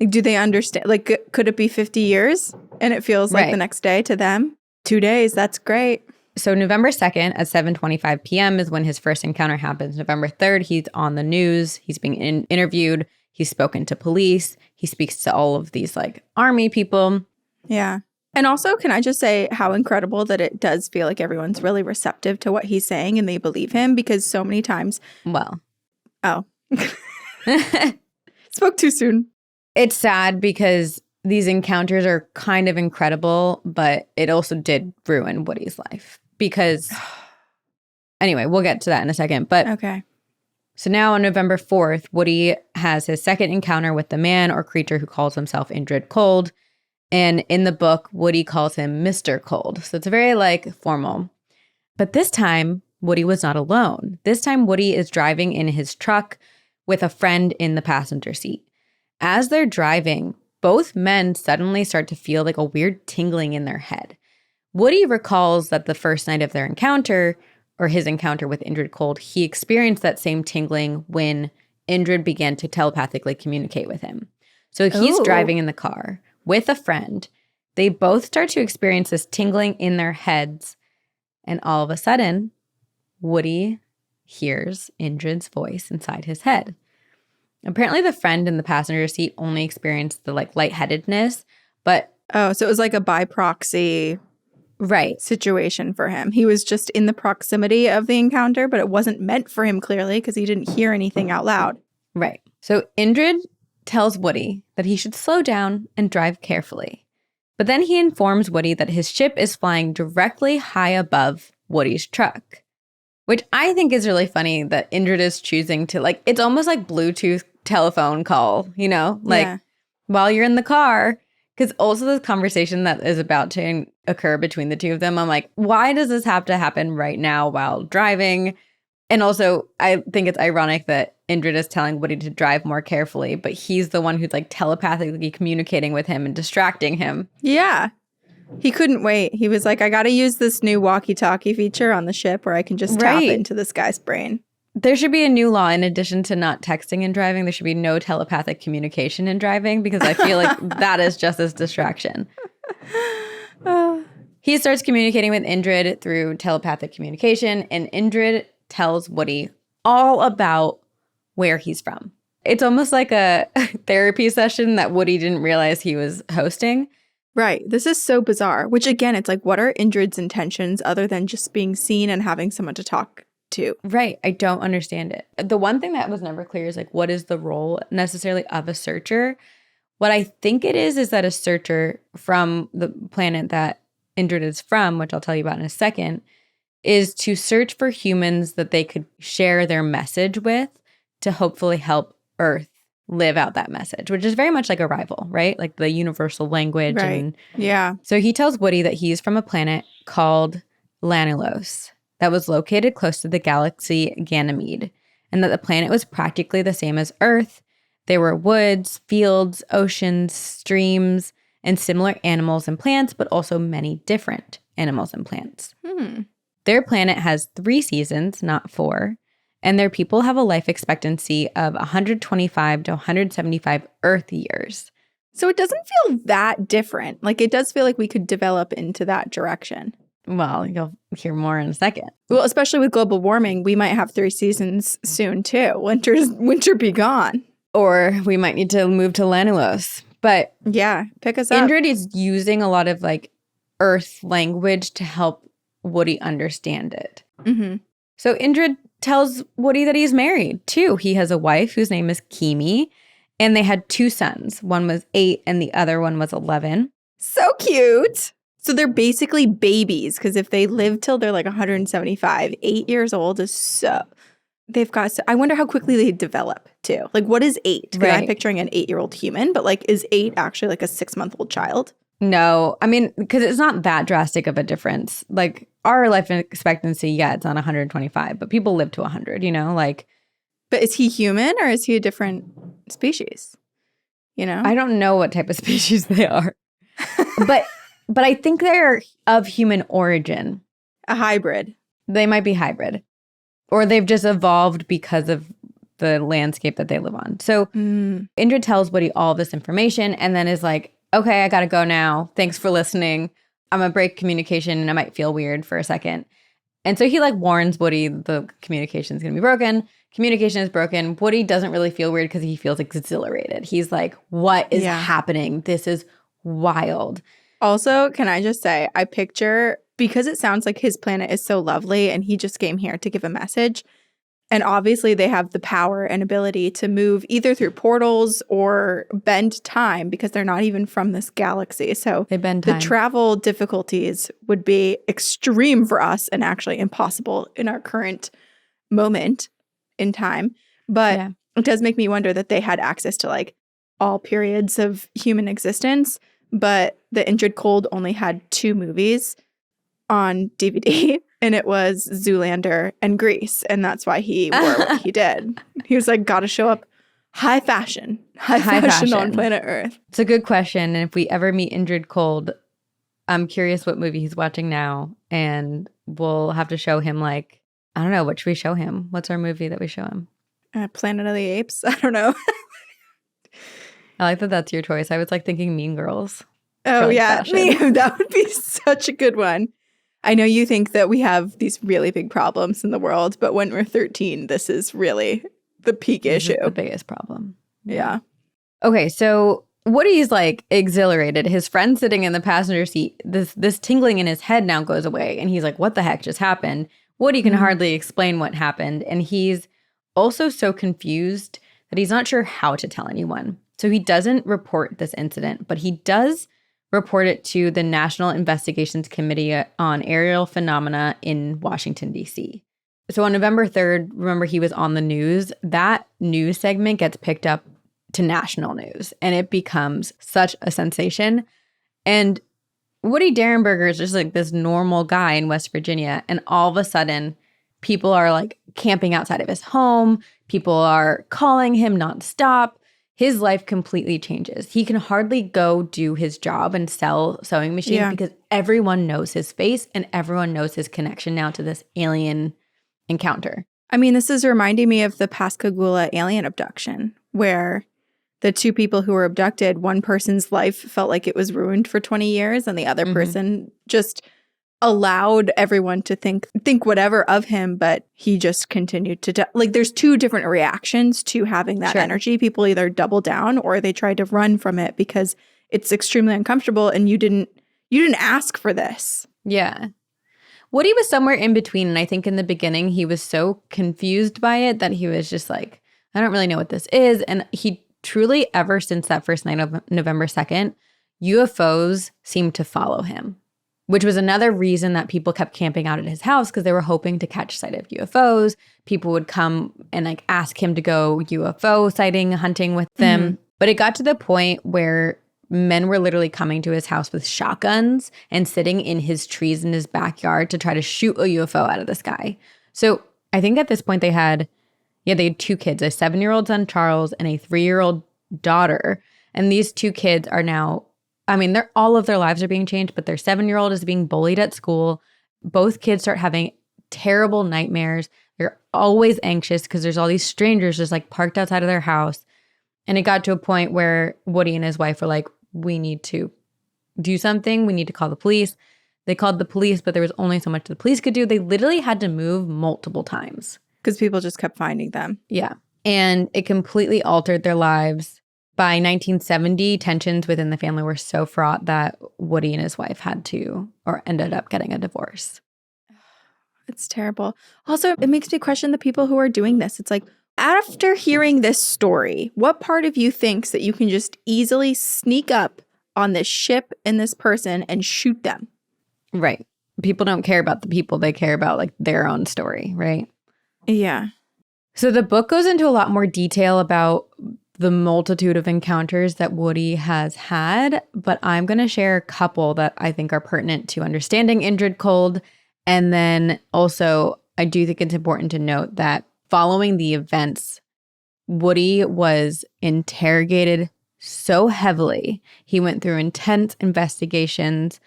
Like, do they understand? Like, could it be 50 years and it feels like the next day to them? 2 days, that's great. So November 2nd at 7:25 p.m. is when his first encounter happens. November 3rd, he's on the news. He's being interviewed. He's spoken to police. He speaks to all of these like army people. Yeah. And also, can I just say how incredible that it does feel like everyone's really receptive to what he's saying and they believe him, because so many times. Well. Oh. Spoke too soon. It's sad because these encounters are kind of incredible, but it also did ruin Woody's life because anyway, we'll get to that in a second. But okay. So now on November 4th, Woody has his second encounter with the man or creature who calls himself Indrid Cold. And in the book, Woody calls him Mr. Cold. So it's very like formal. But this time, Woody was not alone. This time, Woody is driving in his truck with a friend in the passenger seat. As they're driving, both men suddenly start to feel like a weird tingling in their head. Woody recalls that the first night of their encounter, or his encounter with Indrid Cold, he experienced that same tingling when Indrid began to telepathically communicate with him. So he's driving in the car with a friend. They both start to experience this tingling in their heads. And all of a sudden, Woody hears Indrid's voice inside his head. Apparently, the friend in the passenger seat only experienced the like lightheadedness, but oh, so it was like a by proxy. Right. situation for him. He was just in the proximity of the encounter, but it wasn't meant for him clearly because he didn't hear anything out loud. Right. So Indrid tells Woody that he should slow down and drive carefully. But then he informs Woody that his ship is flying directly high above Woody's truck, which I think is really funny that Indrid is choosing to, like, it's almost like Bluetooth telephone call, you know, like Yeah. while you're in the car. Because also the conversation that is about to occur between the two of them, I'm like, why does this have to happen right now while driving? And also, I think it's ironic that Indrid is telling Woody to drive more carefully, but he's the one who's like telepathically communicating with him and distracting him. Yeah. He couldn't wait. He was like, I got to use this new walkie-talkie feature on the ship where I can just tap into this guy's brain. There should be a new law in addition to not texting and driving. There should be no telepathic communication in driving because I feel like that is just as distraction. He starts communicating with Indrid through telepathic communication, and Indrid tells Woody all about where he's from. It's almost like a therapy session that Woody didn't realize he was hosting. Right. This is so bizarre, which again, it's like, what are Indrid's intentions other than just being seen and having someone to talk to? Right. I don't understand it. The one thing that was never clear is like, what is the role necessarily of a searcher? What I think it is that a searcher from the planet that Indrid is from, which I'll tell you about in a second, is to search for humans that they could share their message with to hopefully help Earth live out that message, which is very much like Arrival, right? Like the universal language. Right. And Yeah. so he tells Woody that he's from a planet called Lanilos that was located close to the galaxy Ganymede, and that the planet was practically the same as Earth. There were woods, fields, oceans, streams, and similar animals and plants, but also many different animals and plants. Their planet has 3 seasons, not 4, and their people have a life expectancy of 125 to 175 Earth years. So it doesn't feel that different. Like, it does feel like we could develop into that direction. Well, you'll hear more in a second. Well, especially with global warming, we might have 3 seasons soon too. Winter be gone. Or we might need to move to Lanilos. But Yeah, pick us up. Indrid is using a lot of like Earth language to help Woody understand it. Mm-hmm. So Indrid tells Woody that he's married too. He has a wife whose name is Kimi, and they had 2 sons. One was 8 and the other one was 11. So cute. So they're basically babies because if they live till they're like 175, 8 years old is so... They've got... I wonder how quickly they develop too. Like, what is 8? Because I'm picturing an 8-year-old human, but like, is 8 actually like a 6-month-old child? No, I mean, because it's not that drastic of a difference. Like, our life expectancy, yeah, it's on 125, but people live to 100, you know, like. But is he human or is he a different species? You know? I don't know what type of species they are. But I think they're of human origin. A hybrid. They might be hybrid. Or they've just evolved because of the landscape that they live on. So Indrid tells Woody all this information and then is like, okay, I got to go now. Thanks for listening. I'm going to break communication and I might feel weird for a second. And so he like warns Woody the communication is going to be broken. Communication is broken. Woody doesn't really feel weird because he feels exhilarated. He's like, what is happening? This is wild. Also, can I just say, I picture, because it sounds like his planet is so lovely and he just came here to give a message. And obviously they have the power and ability to move either through portals or bend time because they're not even from this galaxy. So they bend time. The travel difficulties would be extreme for us and actually impossible in our current moment in time. But it does make me wonder that they had access to like all periods of human existence. But the Indrid Cold only had 2 movies on DVD, and it was Zoolander and Grease, and that's why he wore what he did. He was like, gotta show up high fashion on planet Earth. It's a good question, and if we ever meet Indrid Cold, I'm curious what movie he's watching now, and we'll have to show him like, I don't know, what should we show him? What's our movie that we show him? Planet of the Apes? I don't know. I like that that's your choice. I was like thinking Mean Girls. Oh, yeah. That would be such a good one. I know you think that we have these really big problems in the world, but when we're 13, this is really the peak issue. The biggest problem. Yeah. Okay, so Woody's like exhilarated. His friend sitting in the passenger seat, this tingling in his head now goes away. And he's like, what the heck just happened? Woody can hardly explain what happened. And he's also so confused that he's not sure how to tell anyone. So he doesn't report this incident, but he does report it to the National Investigations Committee on Aerial Phenomena in Washington, D.C. So on November 3rd, remember he was on the news. That news segment gets picked up to national news, and it becomes such a sensation. And Woody Derenberger is just like this normal guy in West Virginia, and all of a sudden, people are like camping outside of his home. People are calling him nonstop. His life completely changes. He can hardly go do his job and sell sewing machines because everyone knows his face and everyone knows his connection now to this alien encounter. I mean, this is reminding me of the Pascagoula alien abduction, where the two people who were abducted, one person's life felt like it was ruined for 20 years, and the other person just allowed everyone to think whatever of him, but he just continued to like there's two different reactions to having that energy. People either double down or they try to run from it because it's extremely uncomfortable and you didn't ask for this. Yeah. Woody was somewhere in between, and I think in the beginning he was so confused by it that he was just like, I don't really know what this is. And he truly, ever since that first night of November 2nd, UFOs seemed to follow him, which was another reason that people kept camping out at his house, because they were hoping to catch sight of UFOs. People would come and like ask him to go UFO sighting, hunting with them. But it got to the point where men were literally coming to his house with shotguns and sitting in his trees in his backyard to try to shoot a UFO out of the sky. So I think at this point they had two kids, a 7-year-old son, Charles, and a 3-year-old daughter. And these two kids are now, I mean, all of their lives are being changed, but their 7-year-old is being bullied at school. Both kids start having terrible nightmares. They're always anxious because there's all these strangers just like parked outside of their house. And it got to a point where Woody and his wife were like, we need to do something. We need to call the police. They called the police, but there was only so much the police could do. They literally had to move multiple times. Because people just kept finding them. Yeah. And it completely altered their lives. By 1970, tensions within the family were so fraught that Woody and his wife ended up getting a divorce. It's terrible. Also, it makes me question the people who are doing this. It's like, after hearing this story, what part of you thinks that you can just easily sneak up on this ship and this person and shoot them? Right. People don't care about the people. They care about like their own story, right? Yeah. So the book goes into a lot more detail about the multitude of encounters that Woody has had, but I'm going to share a couple that I think are pertinent to understanding Indrid Cold. And then also, I do think it's important to note that following the events, Woody was interrogated so heavily. He went through intense investigations.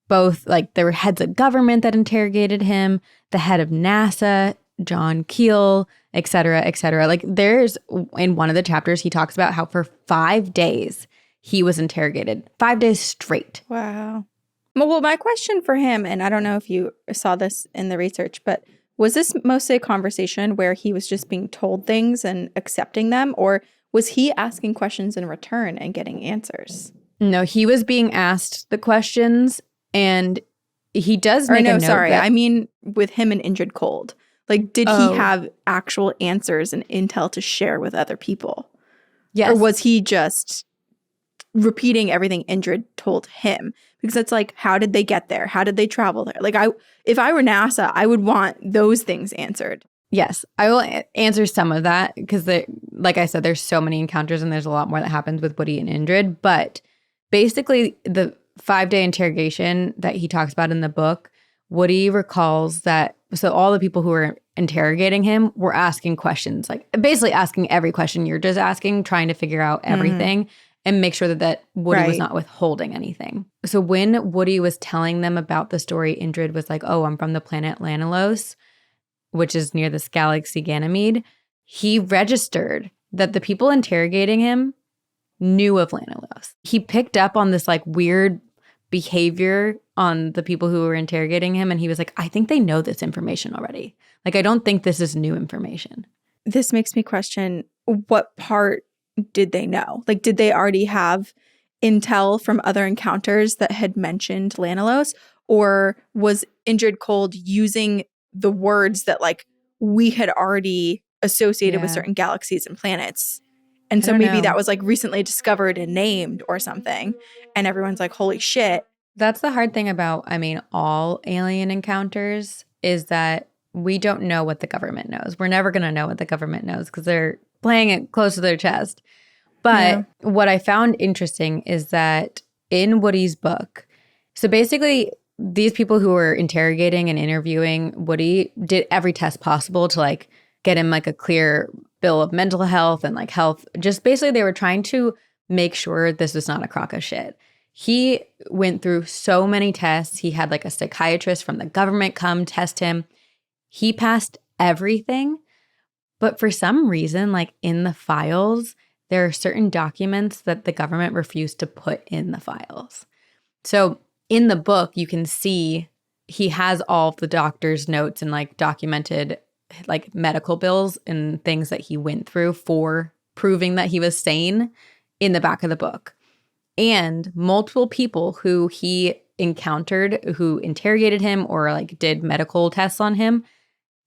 Both, like, there were heads of government that interrogated him, the head of NASA, John Keel, et cetera, et cetera. Like, there's, in one of the chapters, he talks about how for 5 days he was interrogated. 5 days straight. Wow. Well, my question for him, and I don't know if you saw this in the research, but was this mostly a conversation where he was just being told things and accepting them, or was he asking questions in return and getting answers? No, he was being asked the questions, and he does make a note I mean with him and Indrid Cold. Like, did he have actual answers and intel to share with other people? Yes. Or was he just repeating everything Indrid told him? Because it's like, how did they get there? How did they travel there? Like, if I were NASA, I would want those things answered. Yes, I will answer some of that because, like I said, there's so many encounters and there's a lot more that happens with Woody and Indrid. But basically, the 5-day interrogation that he talks about in the book, Woody recalls that, so all the people who were interrogating him were asking questions, like basically asking every question you're just asking, trying to figure out everything and make sure that Woody was not withholding anything. So when Woody was telling them about the story, Indrid was like, oh, I'm from the planet Lanalos, which is near this galaxy Ganymede. He registered that the people interrogating him knew of Lanalos. He picked up on this like weird behavior on the people who were interrogating him, and he was like, I think they know this information already. Like, I don't think this is new information. This makes me question what part did they know? Like, did they already have intel from other encounters that had mentioned Lanalos? Or was Indrid Cold using the words that like we had already associated with Yeah. certain galaxies and planets? And I so don't maybe know. that was like recently discovered and named or something. And everyone's like, holy shit. That's the hard thing about, I mean, all alien encounters is that we don't know what the government knows. We're never going to know what the government knows because they're playing it close to their chest. But what I found interesting is that in Woody's book, so basically these people who were interrogating and interviewing Woody did every test possible to like get him like a clear bill of mental health and like health. Just basically they were trying to make sure this was not a crock of shit. He went through so many tests. He had like a psychiatrist from the government come test him. He passed everything. But for some reason, like in the files, there are certain documents that the government refused to put in the files. So in the book, you can see he has all of the doctor's notes and like documented like medical bills and things that he went through for proving that he was sane in the back of the book. And multiple people who he encountered, who interrogated him or like did medical tests on him,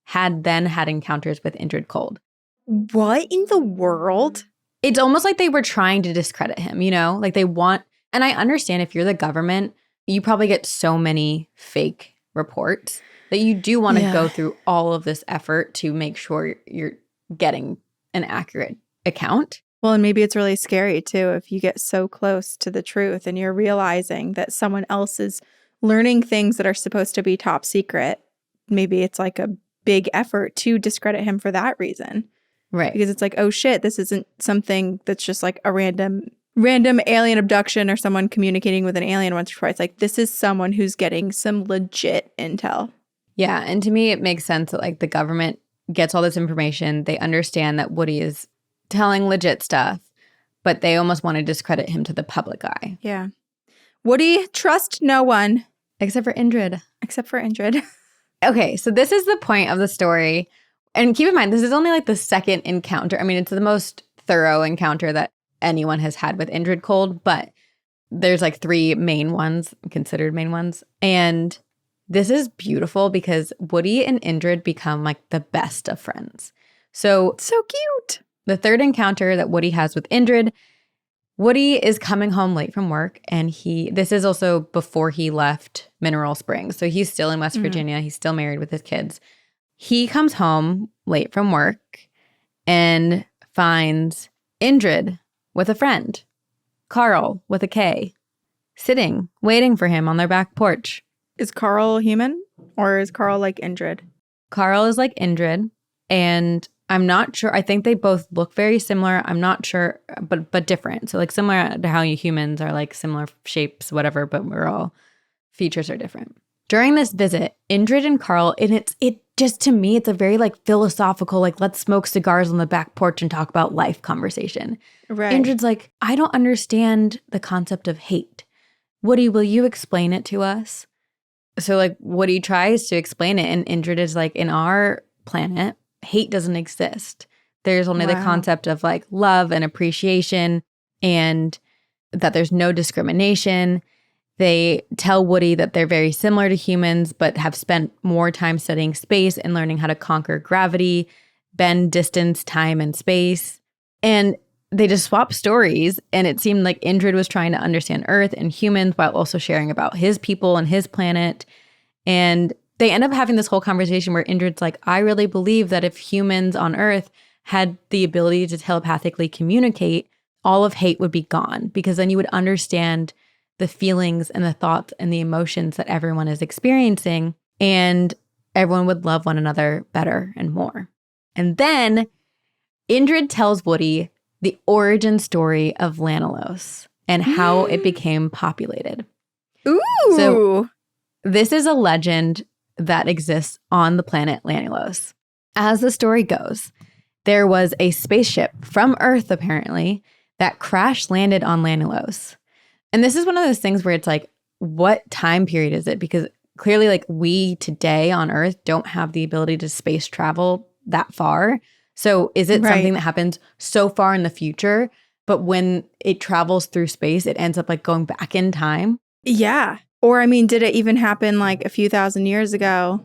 had then had encounters with Indrid Cold. What in the world? It's almost like they were trying to discredit him, you know? Like they want, and I understand if you're the government, you probably get so many fake reports that you do want to go through all of this effort to make sure you're getting an accurate account. Well, and maybe it's really scary too if you get so close to the truth and you're realizing that someone else is learning things that are supposed to be top secret. Maybe it's like a big effort to discredit him for that reason. Right. Because it's like, oh shit, this isn't something that's just like a random alien abduction or someone communicating with an alien once or twice. Like this is someone who's getting some legit intel. Yeah. And to me, it makes sense that like the government gets all this information. They understand that Woody is telling legit stuff, but they almost want to discredit him to the public eye. Yeah. Woody, trust no one. Except for Indrid. Except for Indrid. Okay, so this is the point of the story. And keep in mind, this is only like the second encounter. I mean, it's the most thorough encounter that anyone has had with Indrid Cold, but there's like three main ones, considered main ones. And this is beautiful because Woody and Indrid become like the best of friends. So cute. The third encounter that Woody has with Indrid, Woody is coming home late from work, and this is also before he left Mineral Springs. So he's still in West Virginia. He's still married with his kids. He comes home late from work and finds Indrid with a friend, Carl with a K, sitting, waiting for him on their back porch. Is Carl human or is Carl like Indrid? Carl is like Indrid, and I'm not sure. I think they both look very similar. I'm not sure, but different. So like similar to how you humans are like similar shapes, whatever, but we're all features are different. During this visit, Indrid and Carl, and it just to me, it's a very like philosophical, like let's smoke cigars on the back porch and talk about life conversation. Right. Indrid's like, I don't understand the concept of hate. Woody, will you explain it to us? So like Woody tries to explain it, and Indrid is like, in our planet, hate doesn't exist. There's only the concept of like love and appreciation, and that there's no discrimination. They tell Woody that they're very similar to humans, but have spent more time studying space and learning how to conquer gravity, bend distance, time, and space. And they just swap stories. And it seemed like Indrid was trying to understand Earth and humans while also sharing about his people and his planet. And they end up having this whole conversation where Indrid's like, I really believe that if humans on Earth had the ability to telepathically communicate, all of hate would be gone, because then you would understand the feelings and the thoughts and the emotions that everyone is experiencing, and everyone would love one another better and more. And then Indrid tells Woody the origin story of Lanalos and how it became populated. Ooh. So this is a legend that exists on the planet Lanalos. As the story goes, there was a spaceship from Earth, apparently, that crash landed on Lanalos. And this is one of those things where it's like, what time period is it? Because clearly, like, we today on Earth don't have the ability to space travel that far. So is it Right. something that happens so far in the future, but when it travels through space, it ends up like going back in time? Yeah. Or, I mean, did it even happen like a few thousand years ago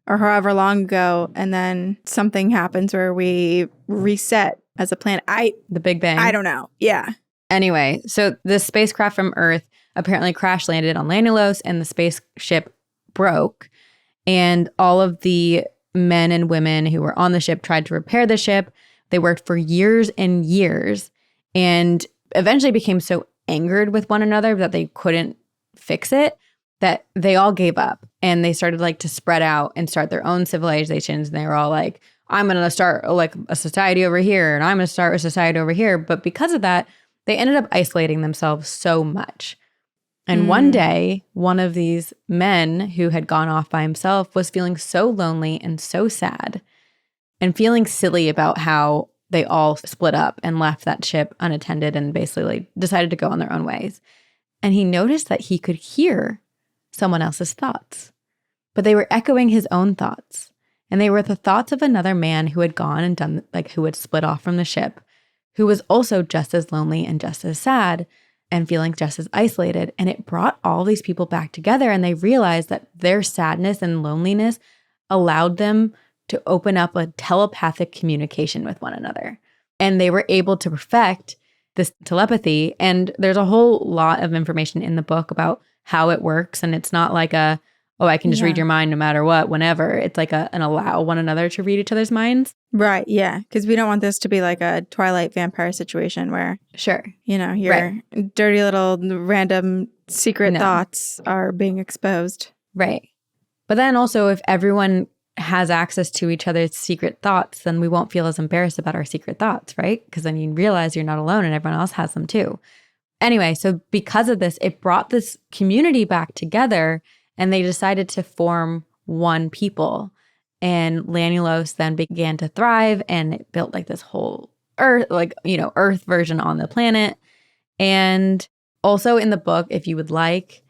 or however long ago, and then something happens where we reset as a planet? The Big Bang? I don't know. Yeah. Anyway, so the spacecraft from Earth apparently crash landed on Lanulos and the spaceship broke. And all of the men and women who were on the ship tried to repair the ship. They worked for years and years and eventually became so angered with one another that they couldn't fix it that they all gave up and they started like to spread out and start their own civilizations. And they were all like, I'm going to start like a society over here and I'm going to start a society over here. But because of that, they ended up isolating themselves so much. And one day, one of these men who had gone off by himself was feeling so lonely and so sad and feeling silly about how they all split up and left that ship unattended and basically decided to go on their own ways. And he noticed that he could hear someone else's thoughts, but they were echoing his own thoughts. And they were the thoughts of another man who had gone and done, like, who had split off from the ship, who was also just as lonely and just as sad and feeling just as isolated. And it brought all these people back together, and they realized that their sadness and loneliness allowed them to open up a telepathic communication with one another. And they were able to perfect this telepathy. And there's a whole lot of information in the book about how it works. And it's not like I can just read your mind no matter what, whenever. It's like an allow one another to read each other's minds. Right. Yeah. Because we don't want this to be like a Twilight vampire situation where, Sure, your dirty little random secret thoughts are being exposed. Right. But then also, if everyone has access to each other's secret thoughts, then we won't feel as embarrassed about our secret thoughts, right? Because then you realize you're not alone and everyone else has them too. Anyway, so because of this, it brought this community back together and they decided to form one people. And Lanulos then began to thrive and it built like this whole Earth, Earth version on the planet. And also in the book, if you would like,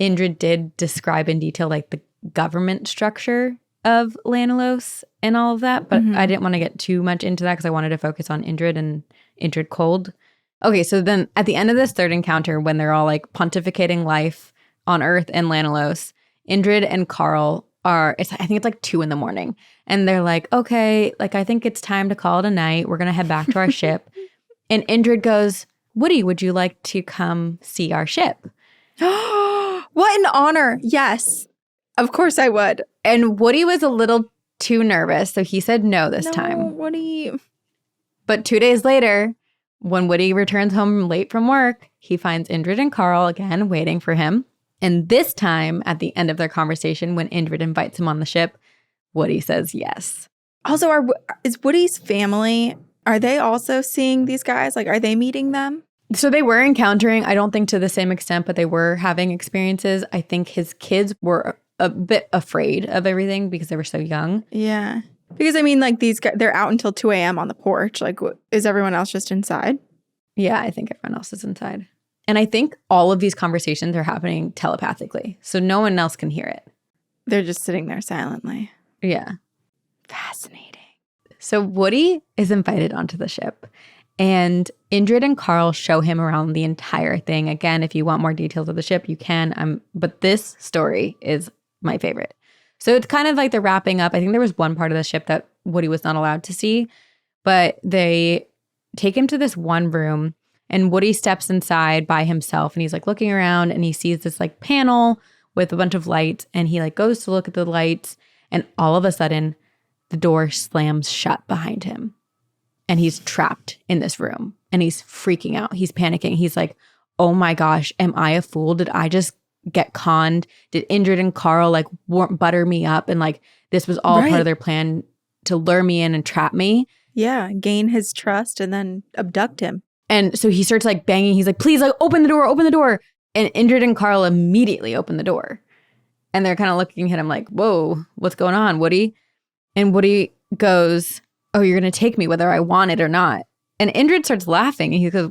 Indrid did describe in detail like the government structure of Lanulos and all of that, but I didn't want to get too much into that because I wanted to focus on Indrid and Indrid Cold. Okay, so then at the end of this third encounter, when they're all like pontificating life on Earth and Lanulos, Indrid and Carl I think it's like 2 a.m. and they're like, okay, like I think it's time to call it a night. We're going to head back to our ship. And Indrid goes, Woody, would you like to come see our ship? What an honor. Yes. Of course I would. And Woody was a little too nervous, so he said no this time. Woody. But 2 days later, when Woody returns home late from work, he finds Indrid and Carl again waiting for him. And this time, at the end of their conversation, when Indrid invites him on the ship, Woody says yes. Also, is Woody's family, are they also seeing these guys? Like, are they meeting them? So they were encountering, I don't think to the same extent, but they were having experiences. I think his kids were a bit afraid of everything because they were so young. Yeah. Because, I mean, like, these guys, they're out until 2 a.m. on the porch. Like, is everyone else just inside? Yeah, I think everyone else is inside. And I think all of these conversations are happening telepathically, so no one else can hear it. They're just sitting there silently. Yeah. Fascinating. So Woody is invited onto the ship, and Indrid and Carl show him around the entire thing. Again, if you want more details of the ship, you can. But this story is my favorite. So it's kind of like they're wrapping up. I think there was one part of the ship that Woody was not allowed to see, but they take him to this one room. And Woody steps inside by himself and he's like looking around and he sees this like panel with a bunch of lights and he like goes to look at the lights and all of a sudden the door slams shut behind him and he's trapped in this room and he's freaking out. He's panicking. He's like, oh my gosh, am I a fool? Did I just get conned? Did Indrid and Carl like butter me up and like this was all part of their plan to lure me in and trap me? Yeah, gain his trust and then abduct him. And so he starts like banging. He's like, please, like, open the door, open the door. And Indrid and Carl immediately open the door. And they're kind of looking at him like, whoa, what's going on, Woody? And Woody goes, oh, you're going to take me whether I want it or not. And Indrid starts laughing. And he goes,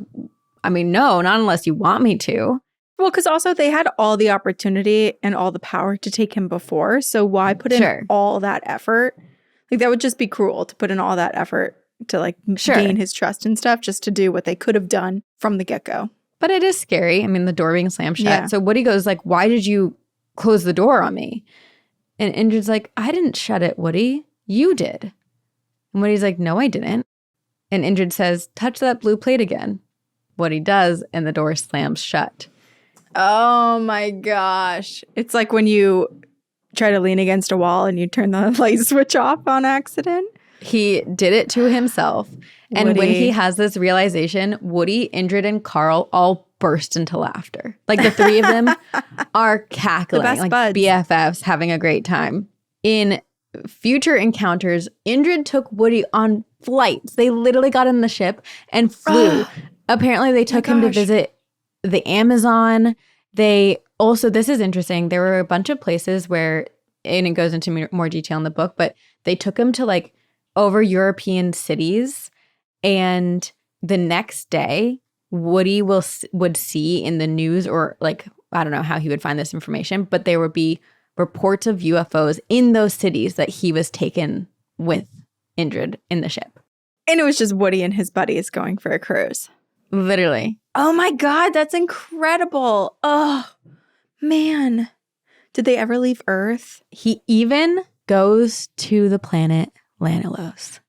I mean, no, not unless you want me to. Well, because also they had all the opportunity and all the power to take him before. So why put in all that effort? Like that would just be cruel to put in all that effort to like Sure. gain his trust and stuff, just to do what they could have done from the get-go. But it is scary. I mean, the door being slammed shut. Yeah. So Woody goes like, why did you close the door on me? And Indrid's like, I didn't shut it, Woody. You did. And Woody's like, no, I didn't. And Indrid says, touch that blue plate again. Woody does, and the door slams shut. Oh my gosh. It's like when you try to lean against a wall and you turn the light switch off on accident. He did it to himself. And when Woody. he has this realization, Woody, Indrid, and Carl all burst into laughter. Like the three of them are cackling, best like buds. BFFs, having a great time. In future encounters, Indrid took Woody on flights. They literally got in the ship and flew. Apparently, they took him to visit the Amazon. They also, this is interesting, there were a bunch of places where, and it goes into more detail in the book, but they took him to like over European cities. And the next day, Woody would see in the news, or like, I don't know how he would find this information, but there would be reports of UFOs in those cities that he was taken with Indrid in the ship. And it was just Woody and his buddies going for a cruise. Literally. Oh my God, that's incredible. Oh, man. Did they ever leave Earth? He even goes to the planet Lanalos.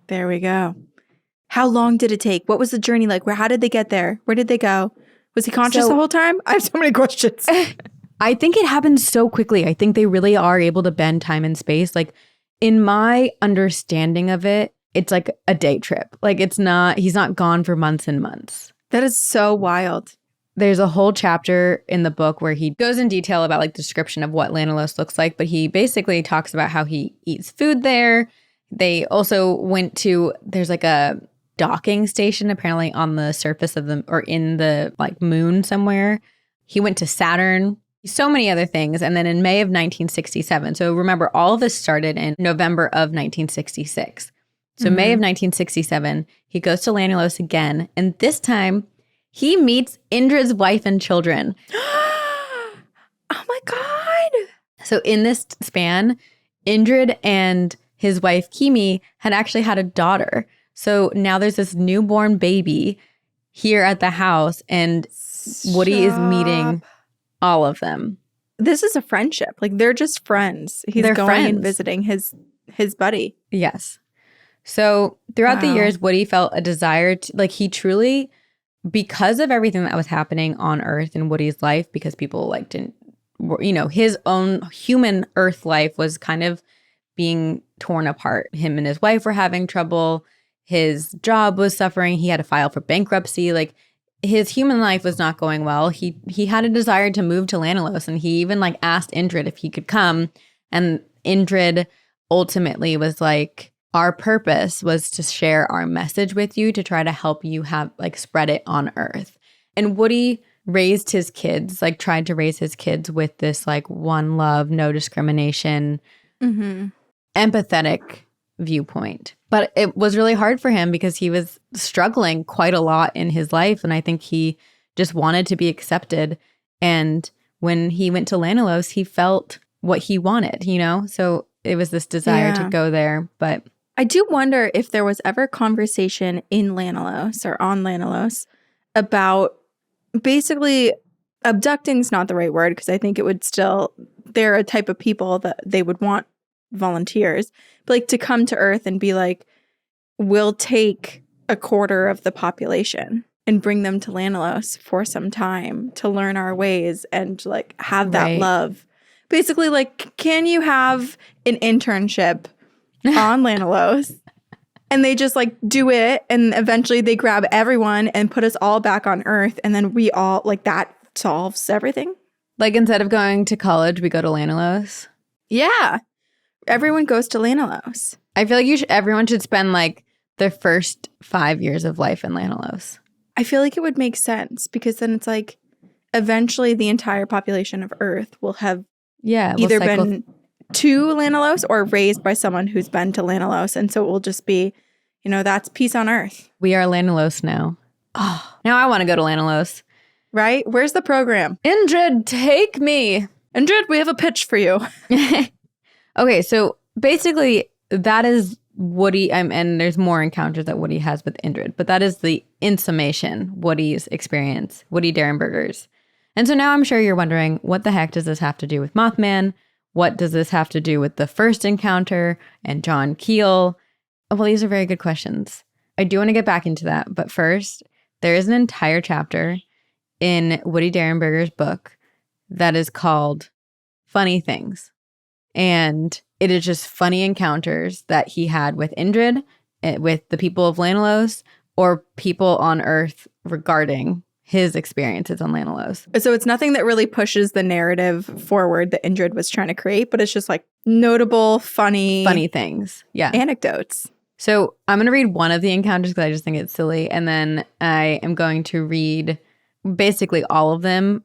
There we go. How long did it take? What was the journey like? How did they get there? Where did they go? Was he conscious the whole time? I have so many questions. I think it happened so quickly. I think they really are able to bend time and space. Like, in my understanding of it, it's like a day trip. Like, he's not gone for months and months. That is so wild. There's a whole chapter in the book where he goes in detail about like the description of what Lanalos looks like, but he basically talks about how he eats food there. They also went to, there's like a docking station apparently on the surface of the, or in the like moon somewhere. He went to Saturn, so many other things. And then in May of 1967, so remember all of this started in November of 1966. So May of 1967, he goes to Lanalos again. And this time he meets Indrid's wife and children. Oh my God. So in this span, Indrid and his wife Kimi had actually had a daughter. So now there's this newborn baby here at the house, and Woody is meeting all of them. This is a friendship. Like, they're just friends. They're going and visiting his buddy. Yes. So throughout the years, Woody felt a desire to, like, he truly, because of everything that was happening on Earth in Woody's life, because people like didn't, you know, his own human Earth life was kind of being torn apart. Him and his wife were having trouble. His job was suffering. He had to file for bankruptcy. Like, his human life was not going well. He had a desire to move to Lanalos, and he even like asked Indrid if he could come. And Indrid ultimately was like, our purpose was to share our message with you, to try to help you have like spread it on Earth. And Woody raised his kids, like tried to raise his kids with this like one love, no discrimination, empathetic viewpoint. But it was really hard for him because he was struggling quite a lot in his life. And I think he just wanted to be accepted. And when he went to Lanalos, he felt what he wanted, you know? So it was this desire to go there. But I do wonder if there was ever conversation in Lanalos or on Lanalos about basically abducting is not the right word, because I think it would still, they're a type of people that they would want volunteers, but like to come to Earth and be like, we'll take a quarter of the population and bring them to Lanalos for some time to learn our ways and like have that love. Basically, like, can you have an internship on Lanalos? And they just like do it, and eventually they grab everyone and put us all back on Earth, and then we all, like, that solves everything. like, instead of going to college, we go to Lanalos. Yeah. Everyone goes to Lanalos. I feel like everyone should spend like their first 5 years of life in Lanalos. I feel like it would make sense, because then it's like eventually the entire population of Earth will have either been to Lanalos or raised by someone who's been to Lanalos. And so it will just be, you know, that's peace on Earth. We are Lanalos now. Oh, now I want to go to Lanalos. Right? Where's the program? Indrid, take me. Indrid, we have a pitch for you. Okay, so basically that is Woody, and there's more encounters that Woody has with Indrid, but that is in summation, Woody's experience, Woody Derenberger's. And so now I'm sure you're wondering, what the heck does this have to do with Mothman? What does this have to do with the first encounter and John Keel? Well, these are very good questions. I do want to get back into that, but first, there is an entire chapter in Woody Derenberger's book that is called Funny Things. And it is just funny encounters that he had with Indrid, with the people of Lanalos, or people on Earth regarding his experiences on Lanalos. So it's nothing that really pushes the narrative forward that Indrid was trying to create, but it's just like notable, funny things. Yeah. Anecdotes. So I'm going to read one of the encounters because I just think it's silly. And then I am going to read basically all of them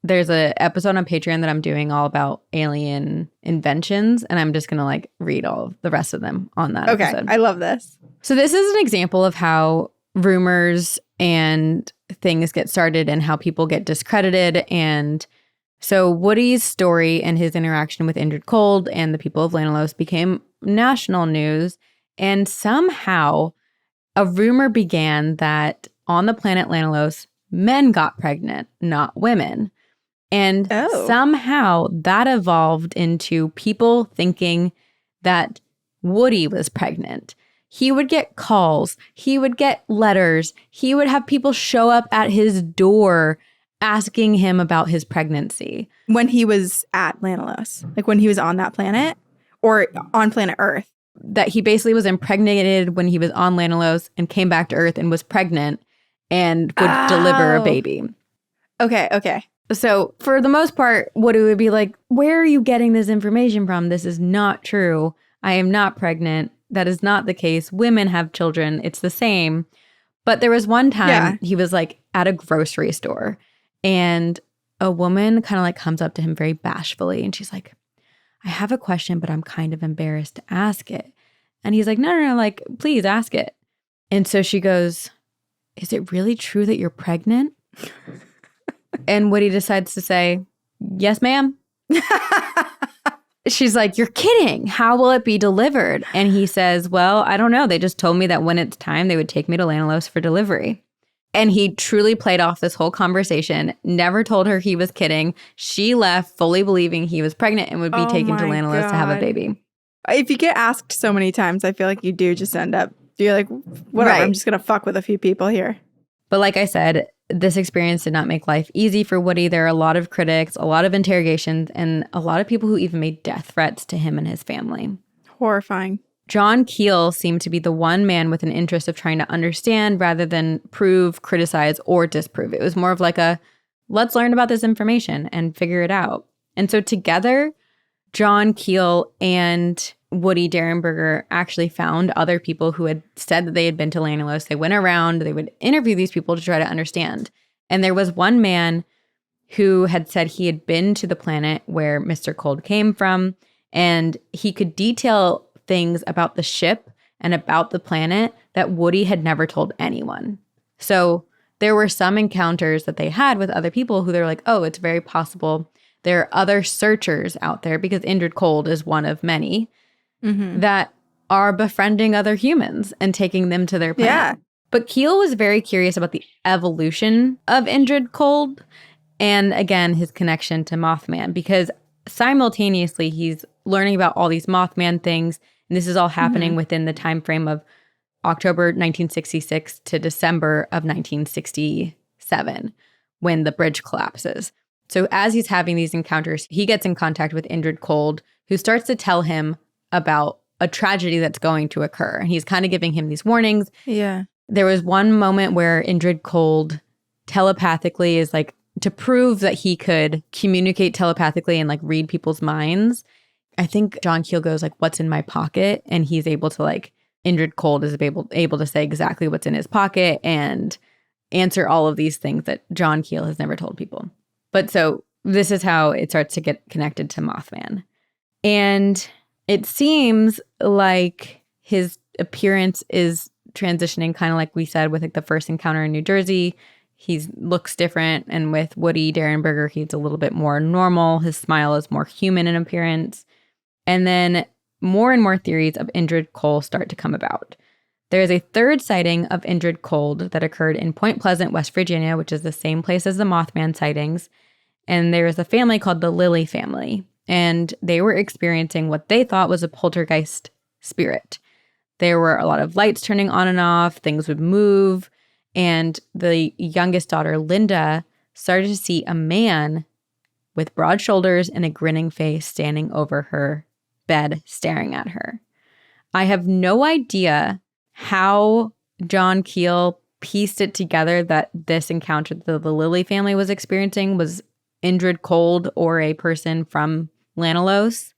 there's an episode on Patreon that I'm doing all about alien inventions. And I'm just going to like read all of the rest of them on that episode. I love this. So this is an example of how rumors and things get started and how people get discredited. And so Woody's story and his interaction with Indrid Cold and the people of Lanalos became national news. And somehow a rumor began that on the planet Lanalos, men got pregnant, not women. And somehow that evolved into people thinking that Woody was pregnant. He would get calls. He would get letters. He would have people show up at his door asking him about his pregnancy. When he was at Lanalos, like when he was on that planet or on planet Earth. That he basically was impregnated when he was on Lanalos and came back to Earth and was pregnant and would deliver a baby. Okay. So for the most part, Woody would be like, where are you getting this information from? This is not true. I am not pregnant. That is not the case. Women have children. It's the same. But there was one time he was like at a grocery store and a woman kind of like comes up to him very bashfully and she's like, I have a question, but I'm kind of embarrassed to ask it. And he's like, no, like, please ask it. And so she goes, is it really true that you're pregnant? And Woody decides to say, yes, ma'am. She's like, you're kidding. How will it be delivered? And he says, well, I don't know. They just told me that when it's time, they would take me to Lanalos for delivery. And he truly played off this whole conversation, never told her he was kidding. She left fully believing he was pregnant and would be taken to Lanalos to have a baby. If you get asked so many times, I feel like you do just end up, you're like, whatever, right. I'm just going to fuck with a few people here. But like I said, this experience did not make life easy for Woody. There are a lot of critics, a lot of interrogations, and a lot of people who even made death threats to him and his family. Horrifying. John Keel seemed to be the one man with an interest of trying to understand rather than prove, criticize, or disprove. It was more of like let's learn about this information and figure it out. And so together, John Keel and Woody Derenberger actually found other people who had said that they had been to Lanalos. They went around, they would interview these people to try to understand. And there was one man who had said he had been to the planet where Mr. Cold came from, and he could detail things about the ship and about the planet that Woody had never told anyone. So there were some encounters that they had with other people who they're like, oh, it's very possible there are other searchers out there, because Indrid Cold is one of many, that are befriending other humans and taking them to their planet. Yeah. But Keel was very curious about the evolution of Indrid Cold and, again, his connection to Mothman, because simultaneously he's learning about all these Mothman things, and this is all happening within the time frame of October 1966 to December of 1967, when the bridge collapses. So as he's having these encounters, he gets in contact with Indrid Cold, who starts to tell him about a tragedy that's going to occur. And he's kind of giving him these warnings. Yeah. There was one moment where Indrid Cold telepathically is like, to prove that he could communicate telepathically and like read people's minds. I think John Keel goes like, what's in my pocket? And he's able to like, Indrid Cold is able to say exactly what's in his pocket and answer all of these things that John Keel has never told people. But so this is how it starts to get connected to Mothman. And it seems like his appearance is transitioning, kind of like we said with like the first encounter in New Jersey. He looks different. And with Woody Derenberger, he's a little bit more normal. His smile is more human in appearance. And then more and more theories of Indrid Cold start to come about. There is a third sighting of Indrid Cold that occurred in Point Pleasant, West Virginia, which is the same place as the Mothman sightings. And there is a family called the Lilly family, and they were experiencing what they thought was a poltergeist spirit. There were a lot of lights turning on and off, things would move, and the youngest daughter, Linda, started to see a man with broad shoulders and a grinning face standing over her bed, staring at her. I have no idea how John Keel pieced it together that this encounter that the Lilly family was experiencing was Indrid Cold or a person from Lanalos.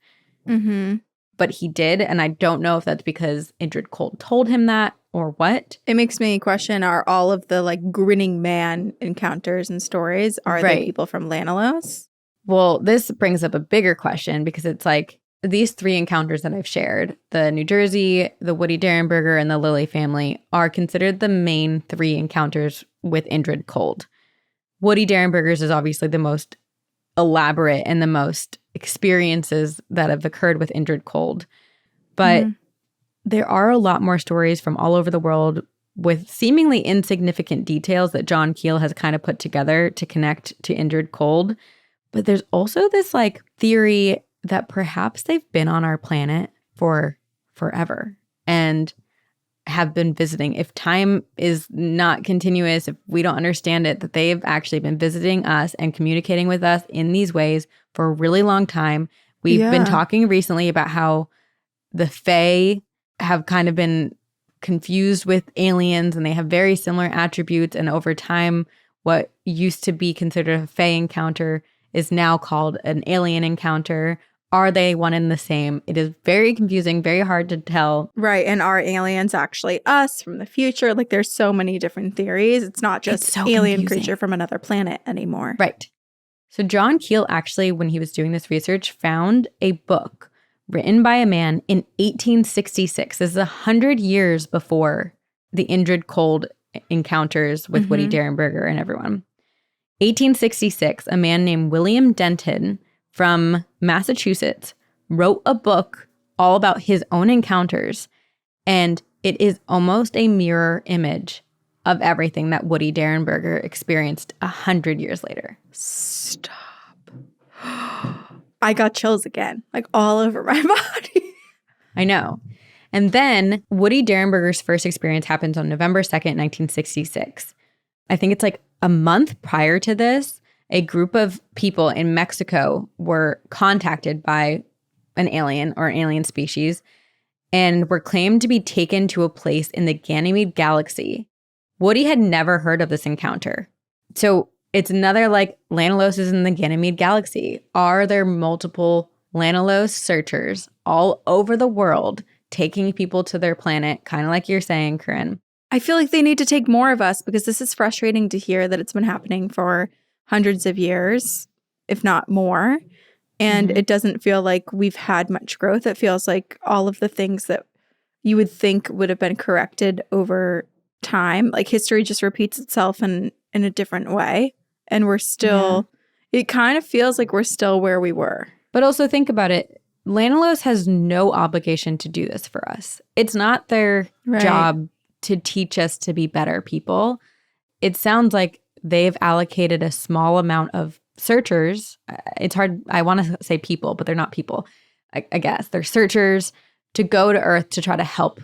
Mm-hmm. But he did, and I don't know if that's because Indrid Cold told him that or what. It makes me question, are all of the like Grinning Man encounters and stories, are they people from Lanalos? Well, this brings up a bigger question because it's like these three encounters that I've shared, the New Jersey, the Woody Derenberger, and the Lilly family, are considered the main three encounters with Indrid Cold. Woody Derenberger's is obviously the most elaborate and the most experiences that have occurred with Indrid Cold. But there are a lot more stories from all over the world with seemingly insignificant details that John Keel has kind of put together to connect to Indrid Cold. But there's also this like theory that perhaps they've been on our planet for forever and have been visiting. If time is not continuous, if we don't understand it, that they've actually been visiting us and communicating with us in these ways for a really long time. We've been talking recently about how the Fae have kind of been confused with aliens and they have very similar attributes. And over time, what used to be considered a Fae encounter is now called an alien encounter. Are they one and the same? It is very confusing, very hard to tell. Right. And are aliens actually us from the future? Like there's so many different theories. It's not just so alien confusing. creature from another planet anymore. Right. So John Keel actually, when he was doing this research, found a book written by a man in 1866. This is 100 years before the Indrid Cold encounters with Woody Derenberger and everyone. 1866, a man named William Denton from Massachusetts wrote a book all about his own encounters, and it is almost a mirror image of everything that Woody Derenberger experienced 100 years later. Stop. I got chills again, like all over my body. I know. And then Woody Derenberger's first experience happens on November 2nd, 1966. I think it's like a month prior to this, a group of people in Mexico were contacted by an alien or an alien species and were claimed to be taken to a place in the Ganymede galaxy. Woody had never heard of this encounter. So it's another like Lanalos is in the Ganymede galaxy. Are there multiple Lanalos searchers all over the world taking people to their planet, kind of like you're saying, Corinne? I feel like they need to take more of us because this is frustrating to hear that it's been happening for hundreds of years, if not more. And it doesn't feel like we've had much growth. It feels like all of the things that you would think would have been corrected over time, like history just repeats itself in a different way. And we're still, it kind of feels like we're still where we were. But also think about it. Lanalos has no obligation to do this for us. It's not their job to teach us to be better people. It sounds like they've allocated a small amount of searchers. It's hard. I want to say people, but they're not people. I guess they're searchers to go to Earth to try to help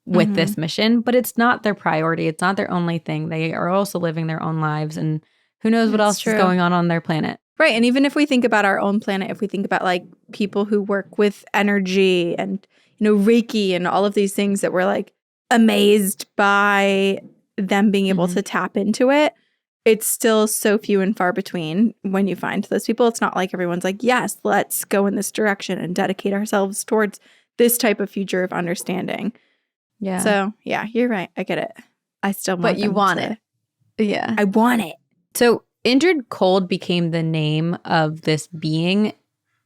with this mission. But it's not their priority. It's not their only thing. They are also living their own lives. And who knows what else is going on their planet. Right. And even if we think about our own planet, if we think about like people who work with energy and, you know, Reiki and all of these things that we're like amazed by them being able to tap into it, it's still so few and far between when you find those people. It's not like everyone's like, yes, let's go in this direction and dedicate ourselves towards this type of future of understanding. Yeah. So, yeah, you're right. I get it. I still want But you want it. Yeah. I want it. So Indrid Cold became the name of this being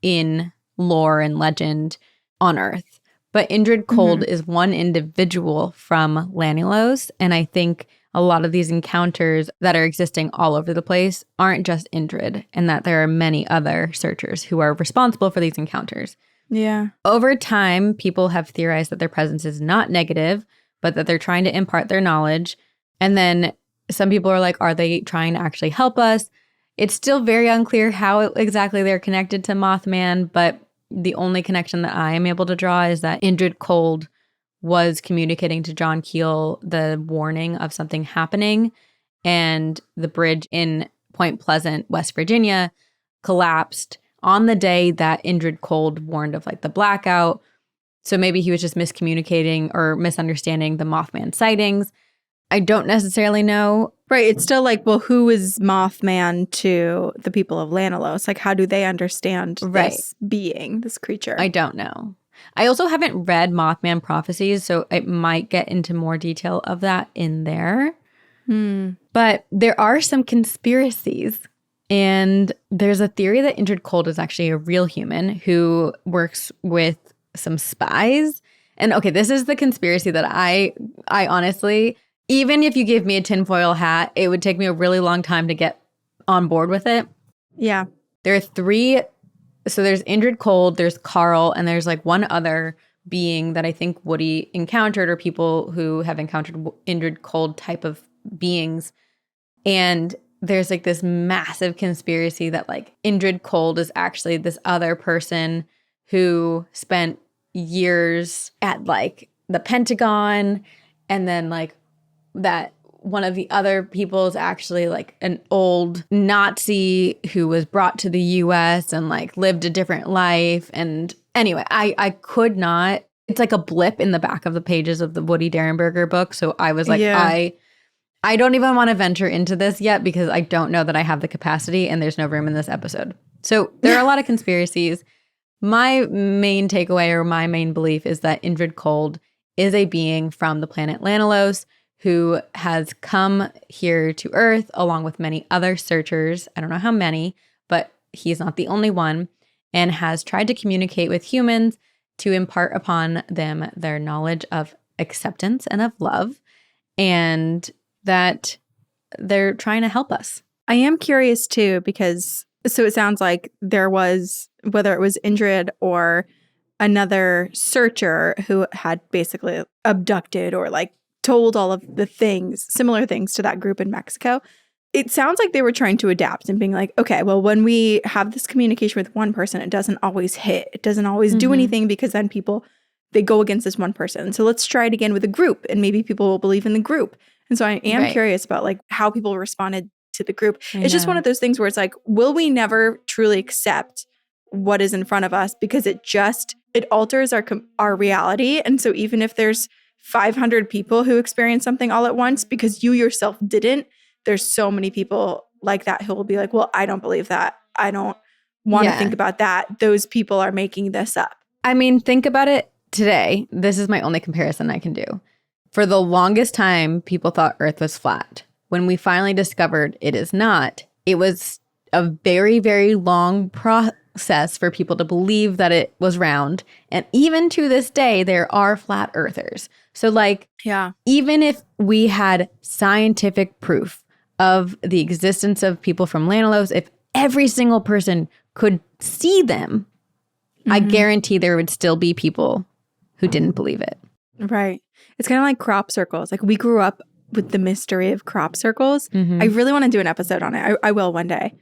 in lore and legend on Earth. But Indrid Cold is one individual from Lanalos. And I think a lot of these encounters that are existing all over the place aren't just Indrid, and that there are many other searchers who are responsible for these encounters. Yeah. Over time, people have theorized that their presence is not negative, but that they're trying to impart their knowledge. And then some people are like, are they trying to actually help us? It's still very unclear how exactly they're connected to Mothman, but the only connection that I am able to draw is that Indrid Cold was communicating to John Keel the warning of something happening, and the bridge in Point Pleasant, West Virginia, collapsed on the day that Indrid Cold warned of like the blackout. So maybe he was just miscommunicating or misunderstanding the Mothman sightings. I don't necessarily know. Right. It's still like, well, who is Mothman to the people of Lanalos? Like, how do they understand this being, this creature? I don't know. I also haven't read Mothman Prophecies, so I might get into more detail of that in there. But there are some conspiracies. And there's a theory that Indrid Cold is actually a real human who works with some spies. And okay, this is the conspiracy that I honestly, even if you give me a tinfoil hat, it would take me a really long time to get on board with it. Yeah. There are three. So there's Indrid Cold, there's Carl, and there's like one other being that I think Woody encountered, or people who have encountered Indrid Cold type of beings. And there's like this massive conspiracy that like Indrid Cold is actually this other person who spent years at like the Pentagon, and then like that one of the other people is actually like an old Nazi who was brought to the US and like lived a different life. And anyway, I could not, it's like a blip in the back of the pages of the Woody Derenberger book. So I was like, I don't even want to venture into this yet because I don't know that I have the capacity and there's no room in this episode. So there are a lot of conspiracies. My main takeaway or my main belief is that Indrid Cold is a being from the planet Lanalos who has come here to Earth along with many other searchers. I don't know how many, but he's not the only one, and has tried to communicate with humans to impart upon them their knowledge of acceptance and of love, and that they're trying to help us. I am curious too, because so it sounds like there was, whether it was Indrid or another searcher who had basically abducted or like told all of the things, similar things to that group in Mexico. It sounds like they were trying to adapt and being like, okay, well, when we have this communication with one person, it doesn't always hit. It doesn't always do anything because then people, they go against this one person. So let's try it again with a group and maybe people will believe in the group. And so I am curious about like how people responded to the group. It's just one of those things where it's like, will we never truly accept what is in front of us because it alters our reality. And so even if there's 500 people who experience something all at once because you yourself didn't, there's so many people like that who will be like, well, I don't believe that. I don't want to think about that. Those people are making this up. I mean, think about it today. This is my only comparison I can do. For the longest time, people thought Earth was flat. When we finally discovered it is not, it was a very, very long process for people to believe that it was round. And even to this day, there are flat earthers. So like, even if we had scientific proof of the existence of people from Lanalos, if every single person could see them, I guarantee there would still be people who didn't believe it. Right. It's kind of like crop circles. Like we grew up with the mystery of crop circles. I really want to do an episode on it. I will one day.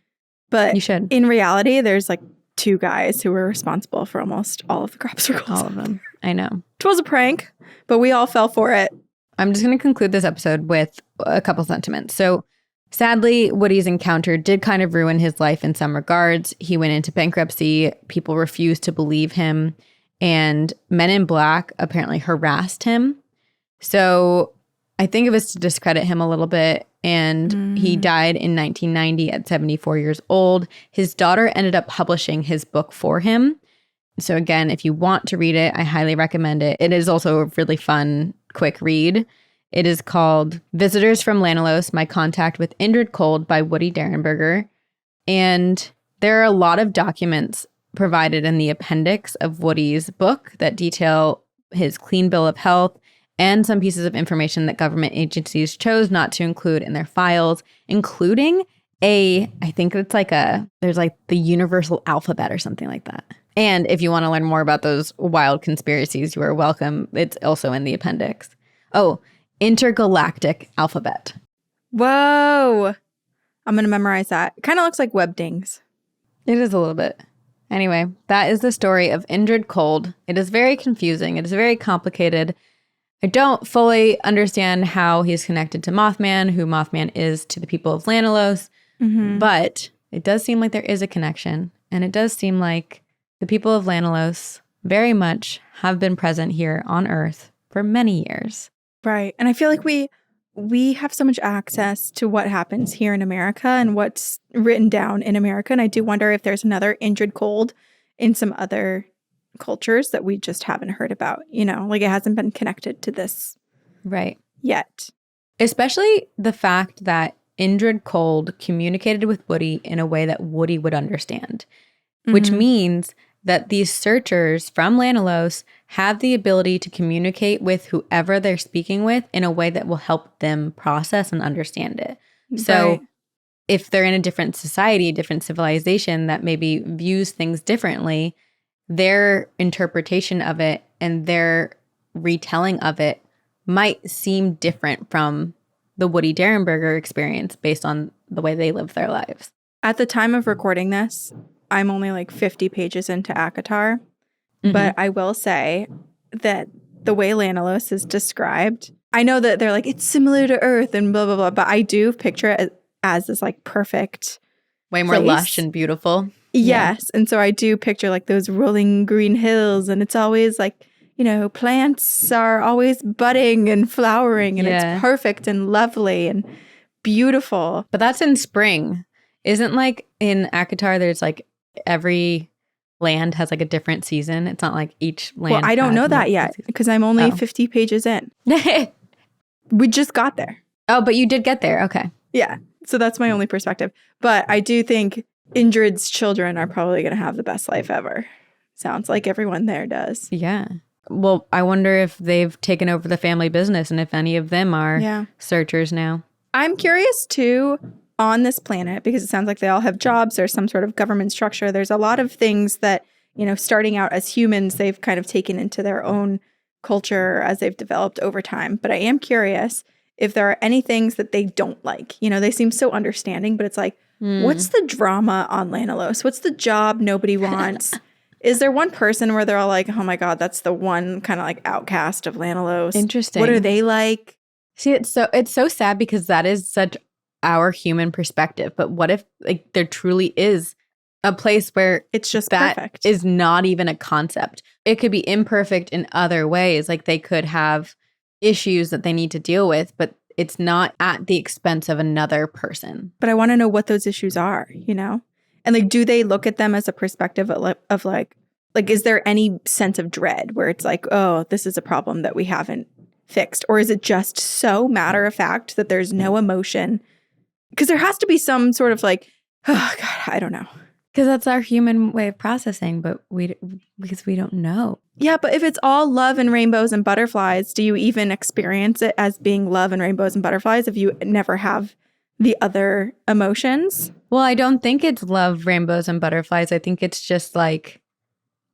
But you should. In reality, there's like 2 guys who were responsible for almost all of the crop circles. All of them. I know. It was a prank, but we all fell for it. I'm just going to conclude this episode with a couple sentiments. So sadly, what he's encountered did kind of ruin his life in some regards. He went into bankruptcy. People refused to believe him. And Men in Black apparently harassed him. So I think it was to discredit him a little bit. And he died in 1990 at 74 years old. His daughter ended up publishing his book for him. So again, if you want to read it, I highly recommend it. It is also a really fun, quick read. It is called Visitors from Lanalos, My Contact with Indrid Cold by Woody Derenberger. And there are a lot of documents provided in the appendix of Woody's book that detail his clean bill of health and some pieces of information that government agencies chose not to include in their files, including I think it's like there's like the universal alphabet or something like that. And if you want to learn more about those wild conspiracies, you are welcome. It's also in the appendix. Oh, intergalactic alphabet. Whoa. I'm going to memorize that. It kind of looks like web dings. It is a little bit. Anyway, that is the story of Indrid Cold. It is very confusing. It is very complicated. I don't fully understand how he's connected to Mothman, who Mothman is to the people of Lanalos, but it does seem like there is a connection. And it does seem like the people of Lanalos very much have been present here on Earth for many years. Right. And I feel like we have so much access to what happens here in America and what's written down in America. And I do wonder if there's another Indrid Cold in some other cultures that we just haven't heard about. You know, like it hasn't been connected to this Right. yet. Especially the fact that Indrid Cold communicated with Woody in a way that Woody would understand, which means that these searchers from Lanalos have the ability to communicate with whoever they're speaking with in a way that will help them process and understand it. So Right. if they're in a different society, a different civilization that maybe views things differently, their interpretation of it and their retelling of it might seem different from the Woody Derenberger experience based on the way they live their lives. At the time of recording this, I'm only like 50 pages into ACOTAR, but I will say that the way Lanalos is described, I know that they're like, it's similar to Earth and blah, blah, blah, but I do picture it as this like perfect Way more place. lush and beautiful. Yes. And so I do picture like those rolling green hills, and it's always like, you know, plants are always budding and flowering, and it's perfect and lovely and beautiful. But that's in spring. Isn't like in ACOTAR, there's like every land has like a different season. It's not like each land. Well, I don't has know that multiple yet seasons. because I'm only 50 pages in. We just got there. Oh, but you did get there. Okay. Yeah. So that's my only perspective. But I do think Indrid's children are probably going to have the best life ever. Sounds like everyone there does. Yeah. Well, I wonder if they've taken over the family business and if any of them are searchers now. I'm curious too on this planet because it sounds like they all have jobs or some sort of government structure. There's a lot of things that, you know, starting out as humans, they've kind of taken into their own culture as they've developed over time. But I am curious if there are any things that they don't like. You know, they seem so understanding, but it's like, what's the drama on Lanalos? What's the job nobody wants? Is there one person where they're all like, oh my God, that's the one kind of like outcast of Lanalos? Interesting. What are they like? See, it's so sad because that is such our human perspective. But what if like there truly is a place where it's just that perfect. Is not even a concept? It could be imperfect in other ways. Like they could have issues that they need to deal with, but it's not at the expense of another person. But I want to know what those issues are, you know? And like, do they look at them as a perspective of like, is there any sense of dread where it's like, oh, this is a problem that we haven't fixed? Or is it just so matter of fact that there's no emotion? Because there has to be some sort of like, oh God, I don't know. Because that's our human way of processing, but because we don't know. Yeah, but if it's all love and rainbows and butterflies, do you even experience it as being love and rainbows and butterflies if you never have the other emotions? Well, I don't think it's love, rainbows, and butterflies. I think it's just like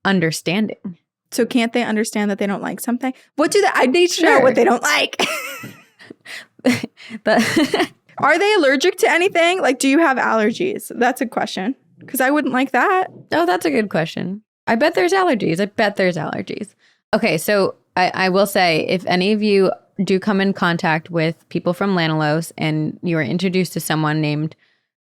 understanding. So can't they understand that they don't like something? What do they? I need to know what they don't like. Are they allergic to anything? Like, do you have allergies? That's a question. Because I wouldn't like that. Oh, that's a good question. I bet there's allergies. Okay, so I will say, if any of you do come in contact with people from Lanalos and you are introduced to someone named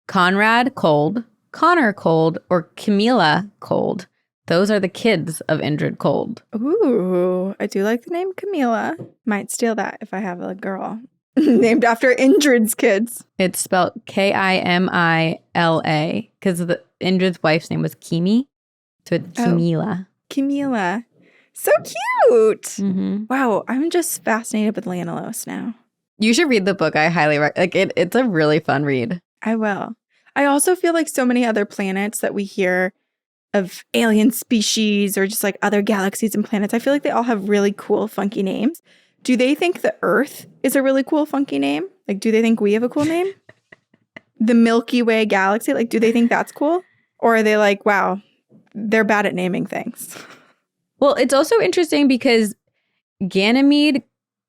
Conrad Cold, Connor Cold, or Camila Cold, those are the kids of Indrid Cold. Ooh, I do like the name Camila. Might steal that if I have a girl named after Indrid's kids. It's spelled Kimila because Indrid's wife's name was Kimi. So it's Camila. Camila. So cute. Mm-hmm. Wow, I'm just fascinated with Lanalos now. You should read the book. I highly recommend. Like it's a really fun read. I will. I also feel like so many other planets that we hear of alien species or just like other galaxies and planets, I feel like they all have really cool, funky names. Do they think the Earth is a really cool, funky name? Like, do they think we have a cool name? The Milky Way galaxy, like, do they think that's cool? Or are they like, wow, they're bad at naming things. Well, it's also interesting because Ganymede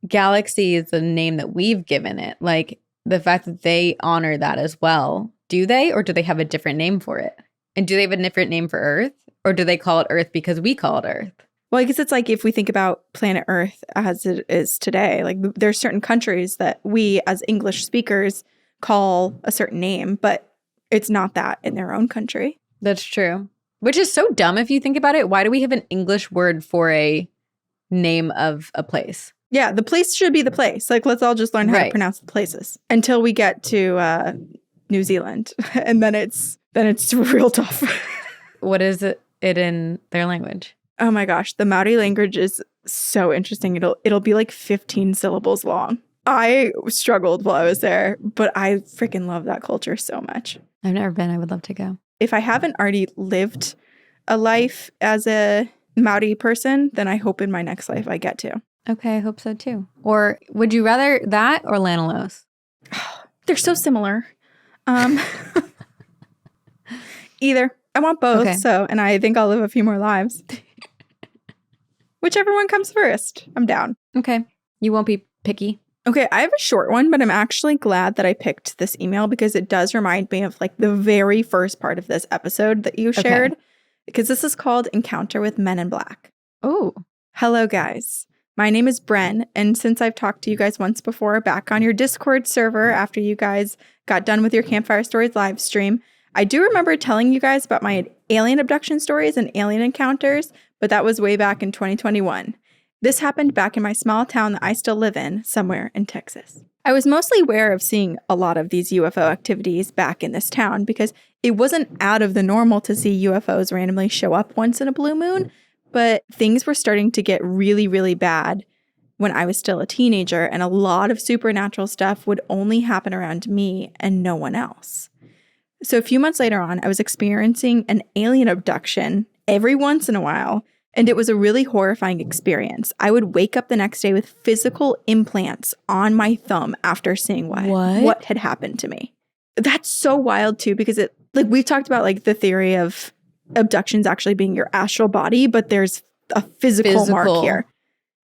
Galaxy is the name that we've given it. Like the fact that they honor that as well. Do they, or do they have a different name for it? And do they have a different name for Earth? Or do they call it Earth because we call it Earth? Well, I guess it's like if we think about planet Earth as it is today, like there's certain countries that we as English speakers call a certain name, but it's not that in their own country. That's true. Which is so dumb if you think about it. Why do we have an English word for a name of a place? Yeah, the place should be the place. Like, let's all just learn how to pronounce the places until we get to New Zealand. And then it's real tough. What is it in their language? Oh my gosh, the Maori language is so interesting. It'll be like 15 syllables long. I struggled while I was there, but I freaking love that culture so much. I've never been. I would love to go. If I haven't already lived a life as a Maori person, then I hope in my next life I get to. Okay, I hope so too. Or would you rather that or Lanalos? They're so similar. Either. I want both. Okay. And I think I'll live a few more lives. Whichever one comes first, I'm down. Okay. You won't be picky. Okay, I have a short one, but I'm actually glad that I picked this email because it does remind me of like the very first part of this episode that you shared. Okay. Because this is called Encounter with Men in Black. Oh. Hello, guys. My name is Bren, and since I've talked to you guys once before back on your Discord server after you guys got done with your Campfire Stories live stream, I do remember telling you guys about my alien abduction stories and alien encounters, but that was way back in 2021. This happened back in my small town that I still live in, somewhere in Texas. I was mostly aware of seeing a lot of these UFO activities back in this town because it wasn't out of the normal to see UFOs randomly show up once in a blue moon, but things were starting to get really, really bad when I was still a teenager, and a lot of supernatural stuff would only happen around me and no one else. So a few months later on, I was experiencing an alien abduction every once in a while, and it was a really horrifying experience. I would wake up the next day with physical implants on my thumb after seeing what had happened to me. That's so wild too, because it like we've talked about like the theory of abductions actually being your astral body, but there's a physical mark here.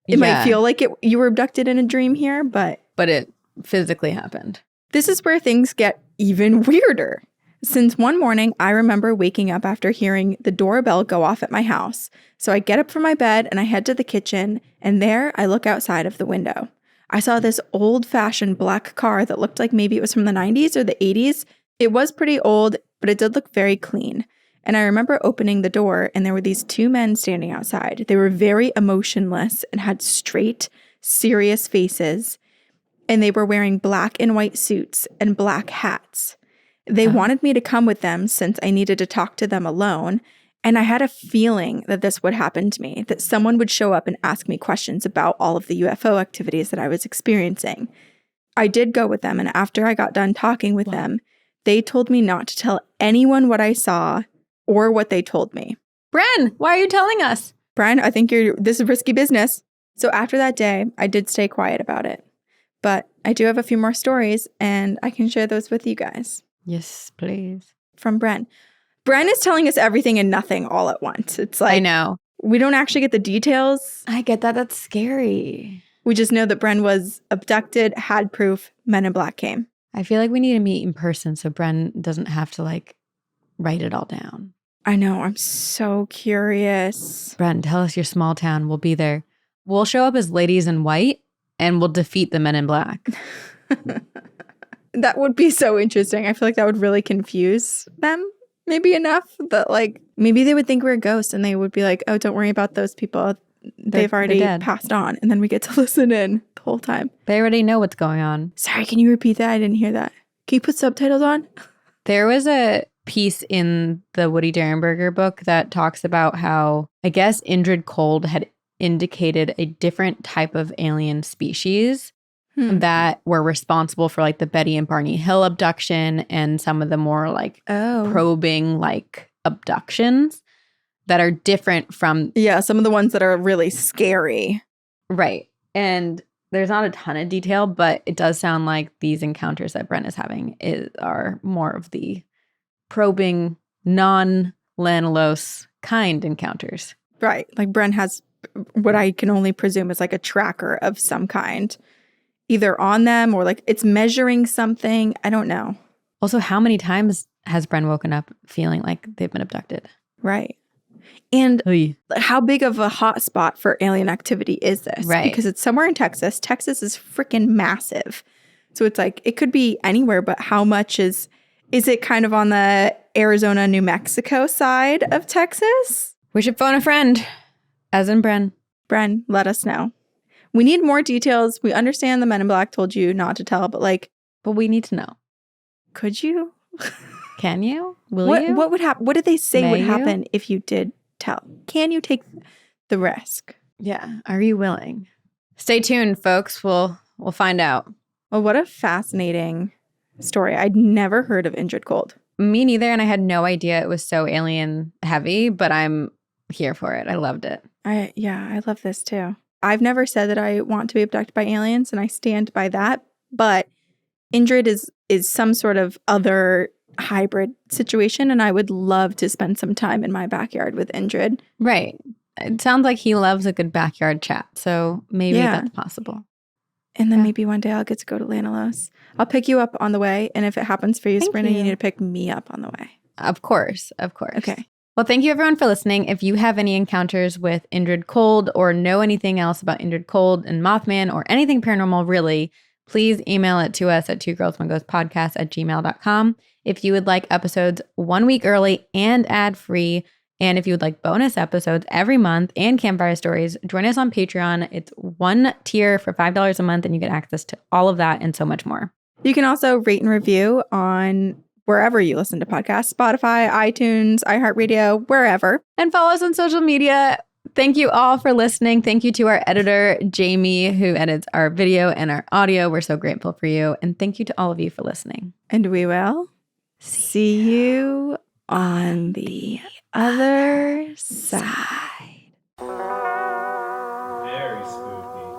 It might feel like you were abducted in a dream here, but it physically happened. This is where things get even weirder. Since one morning, I remember waking up after hearing the doorbell go off at my house. So I get up from my bed and I head to the kitchen, and there I look outside of the window. I saw this old-fashioned black car that looked like maybe it was from the 90s or the 80s. It was pretty old, but it did look very clean. And I remember opening the door, and there were these two men standing outside. They were very emotionless and had straight, serious faces. And they were wearing black and white suits and black hats. They wanted me to come with them since I needed to talk to them alone. And I had a feeling that this would happen to me, that someone would show up and ask me questions about all of the UFO activities that I was experiencing. I did go with them, and after I got done talking with them, they told me not to tell anyone what I saw or what they told me. Bren, why are you telling us? Bren, I think this is risky business. So after that day, I did stay quiet about it. But I do have a few more stories, and I can share those with you guys. Yes, please. From Bren. Bren is telling us everything and nothing all at once. It's like, I know. We don't actually get the details. I get that. That's scary. We just know that Bren was abducted, had proof, Men in Black came. I feel like we need to meet in person so Bren doesn't have to like write it all down. I know. I'm so curious. Bren, tell us your small town. We'll be there. We'll show up as ladies in white and we'll defeat the Men in Black. That would be so interesting. I feel like that would really confuse them. Maybe enough that like maybe they would think we're ghosts and they would be like, oh, don't worry about those people. They've already passed on. And then we get to listen in the whole time. They already know what's going on. Sorry, can you repeat that? I didn't hear that. Can you put subtitles on? There was a piece in the Woody Derenberger book that talks about how, I guess, Indrid Cold had indicated a different type of alien species that were responsible for like the Betty and Barney Hill abduction and some of the more like probing like abductions that are different from. Yeah, some of the ones that are really scary. Right. And there's not a ton of detail, but it does sound like these encounters that Brent is having are more of the probing, non-Lanalos kind encounters. Right. Like Bren has what I can only presume is like a tracker of some kind, either on them or like it's measuring something. I don't know. Also, how many times has Bren woken up feeling like they've been abducted? Right. And Oy. how big of a hot spot for alien activity is this? Right. Because it's somewhere in Texas. Texas is freaking massive. So it's like, it could be anywhere, but how much is it kind of on the Arizona, New Mexico side of Texas? We should phone a friend, as in Bren. Bren, let us know. We need more details. We understand the Men in Black told you not to tell, but like, But we need to know. could you? Can you? Will you? What would happen? What did they say May would you? happen if you did tell? Can you take the risk? Yeah. Are you willing? Stay tuned, folks. We'll find out. Well, what a fascinating story. I'd never heard of Indrid Cold. Me neither. And I had no idea it was so alien heavy, but I'm here for it. I loved it. I love this too. I've never said that I want to be abducted by aliens, and I stand by that. But Indrid is some sort of other hybrid situation, and I would love to spend some time in my backyard with Indrid. Right. It sounds like he loves a good backyard chat. So maybe that's possible. And then Yeah. maybe one day I'll get to go to Lanalos. I'll pick you up on the way. And if it happens for you, Thank Sabrina, you you. need to pick me up on the way. Of course. Of course. Okay. Well, thank you everyone for listening. If you have any encounters with Indrid Cold or know anything else about Indrid Cold and Mothman or anything paranormal, really, please email it to us at twogirlsoneghostpodcast@gmail.com. If you would like episodes 1 week early and ad-free, and if you would like bonus episodes every month and campfire stories, join us on Patreon. It's one tier for $5 a month, and you get access to all of that and so much more. You can also rate and review on wherever you listen to podcasts, Spotify, iTunes, iHeartRadio, wherever. And follow us on social media. Thank you all for listening. Thank you to our editor, Jamie, who edits our video and our audio. We're so grateful for you. And thank you to all of you for listening. And we will see you on the other side. Very spooky.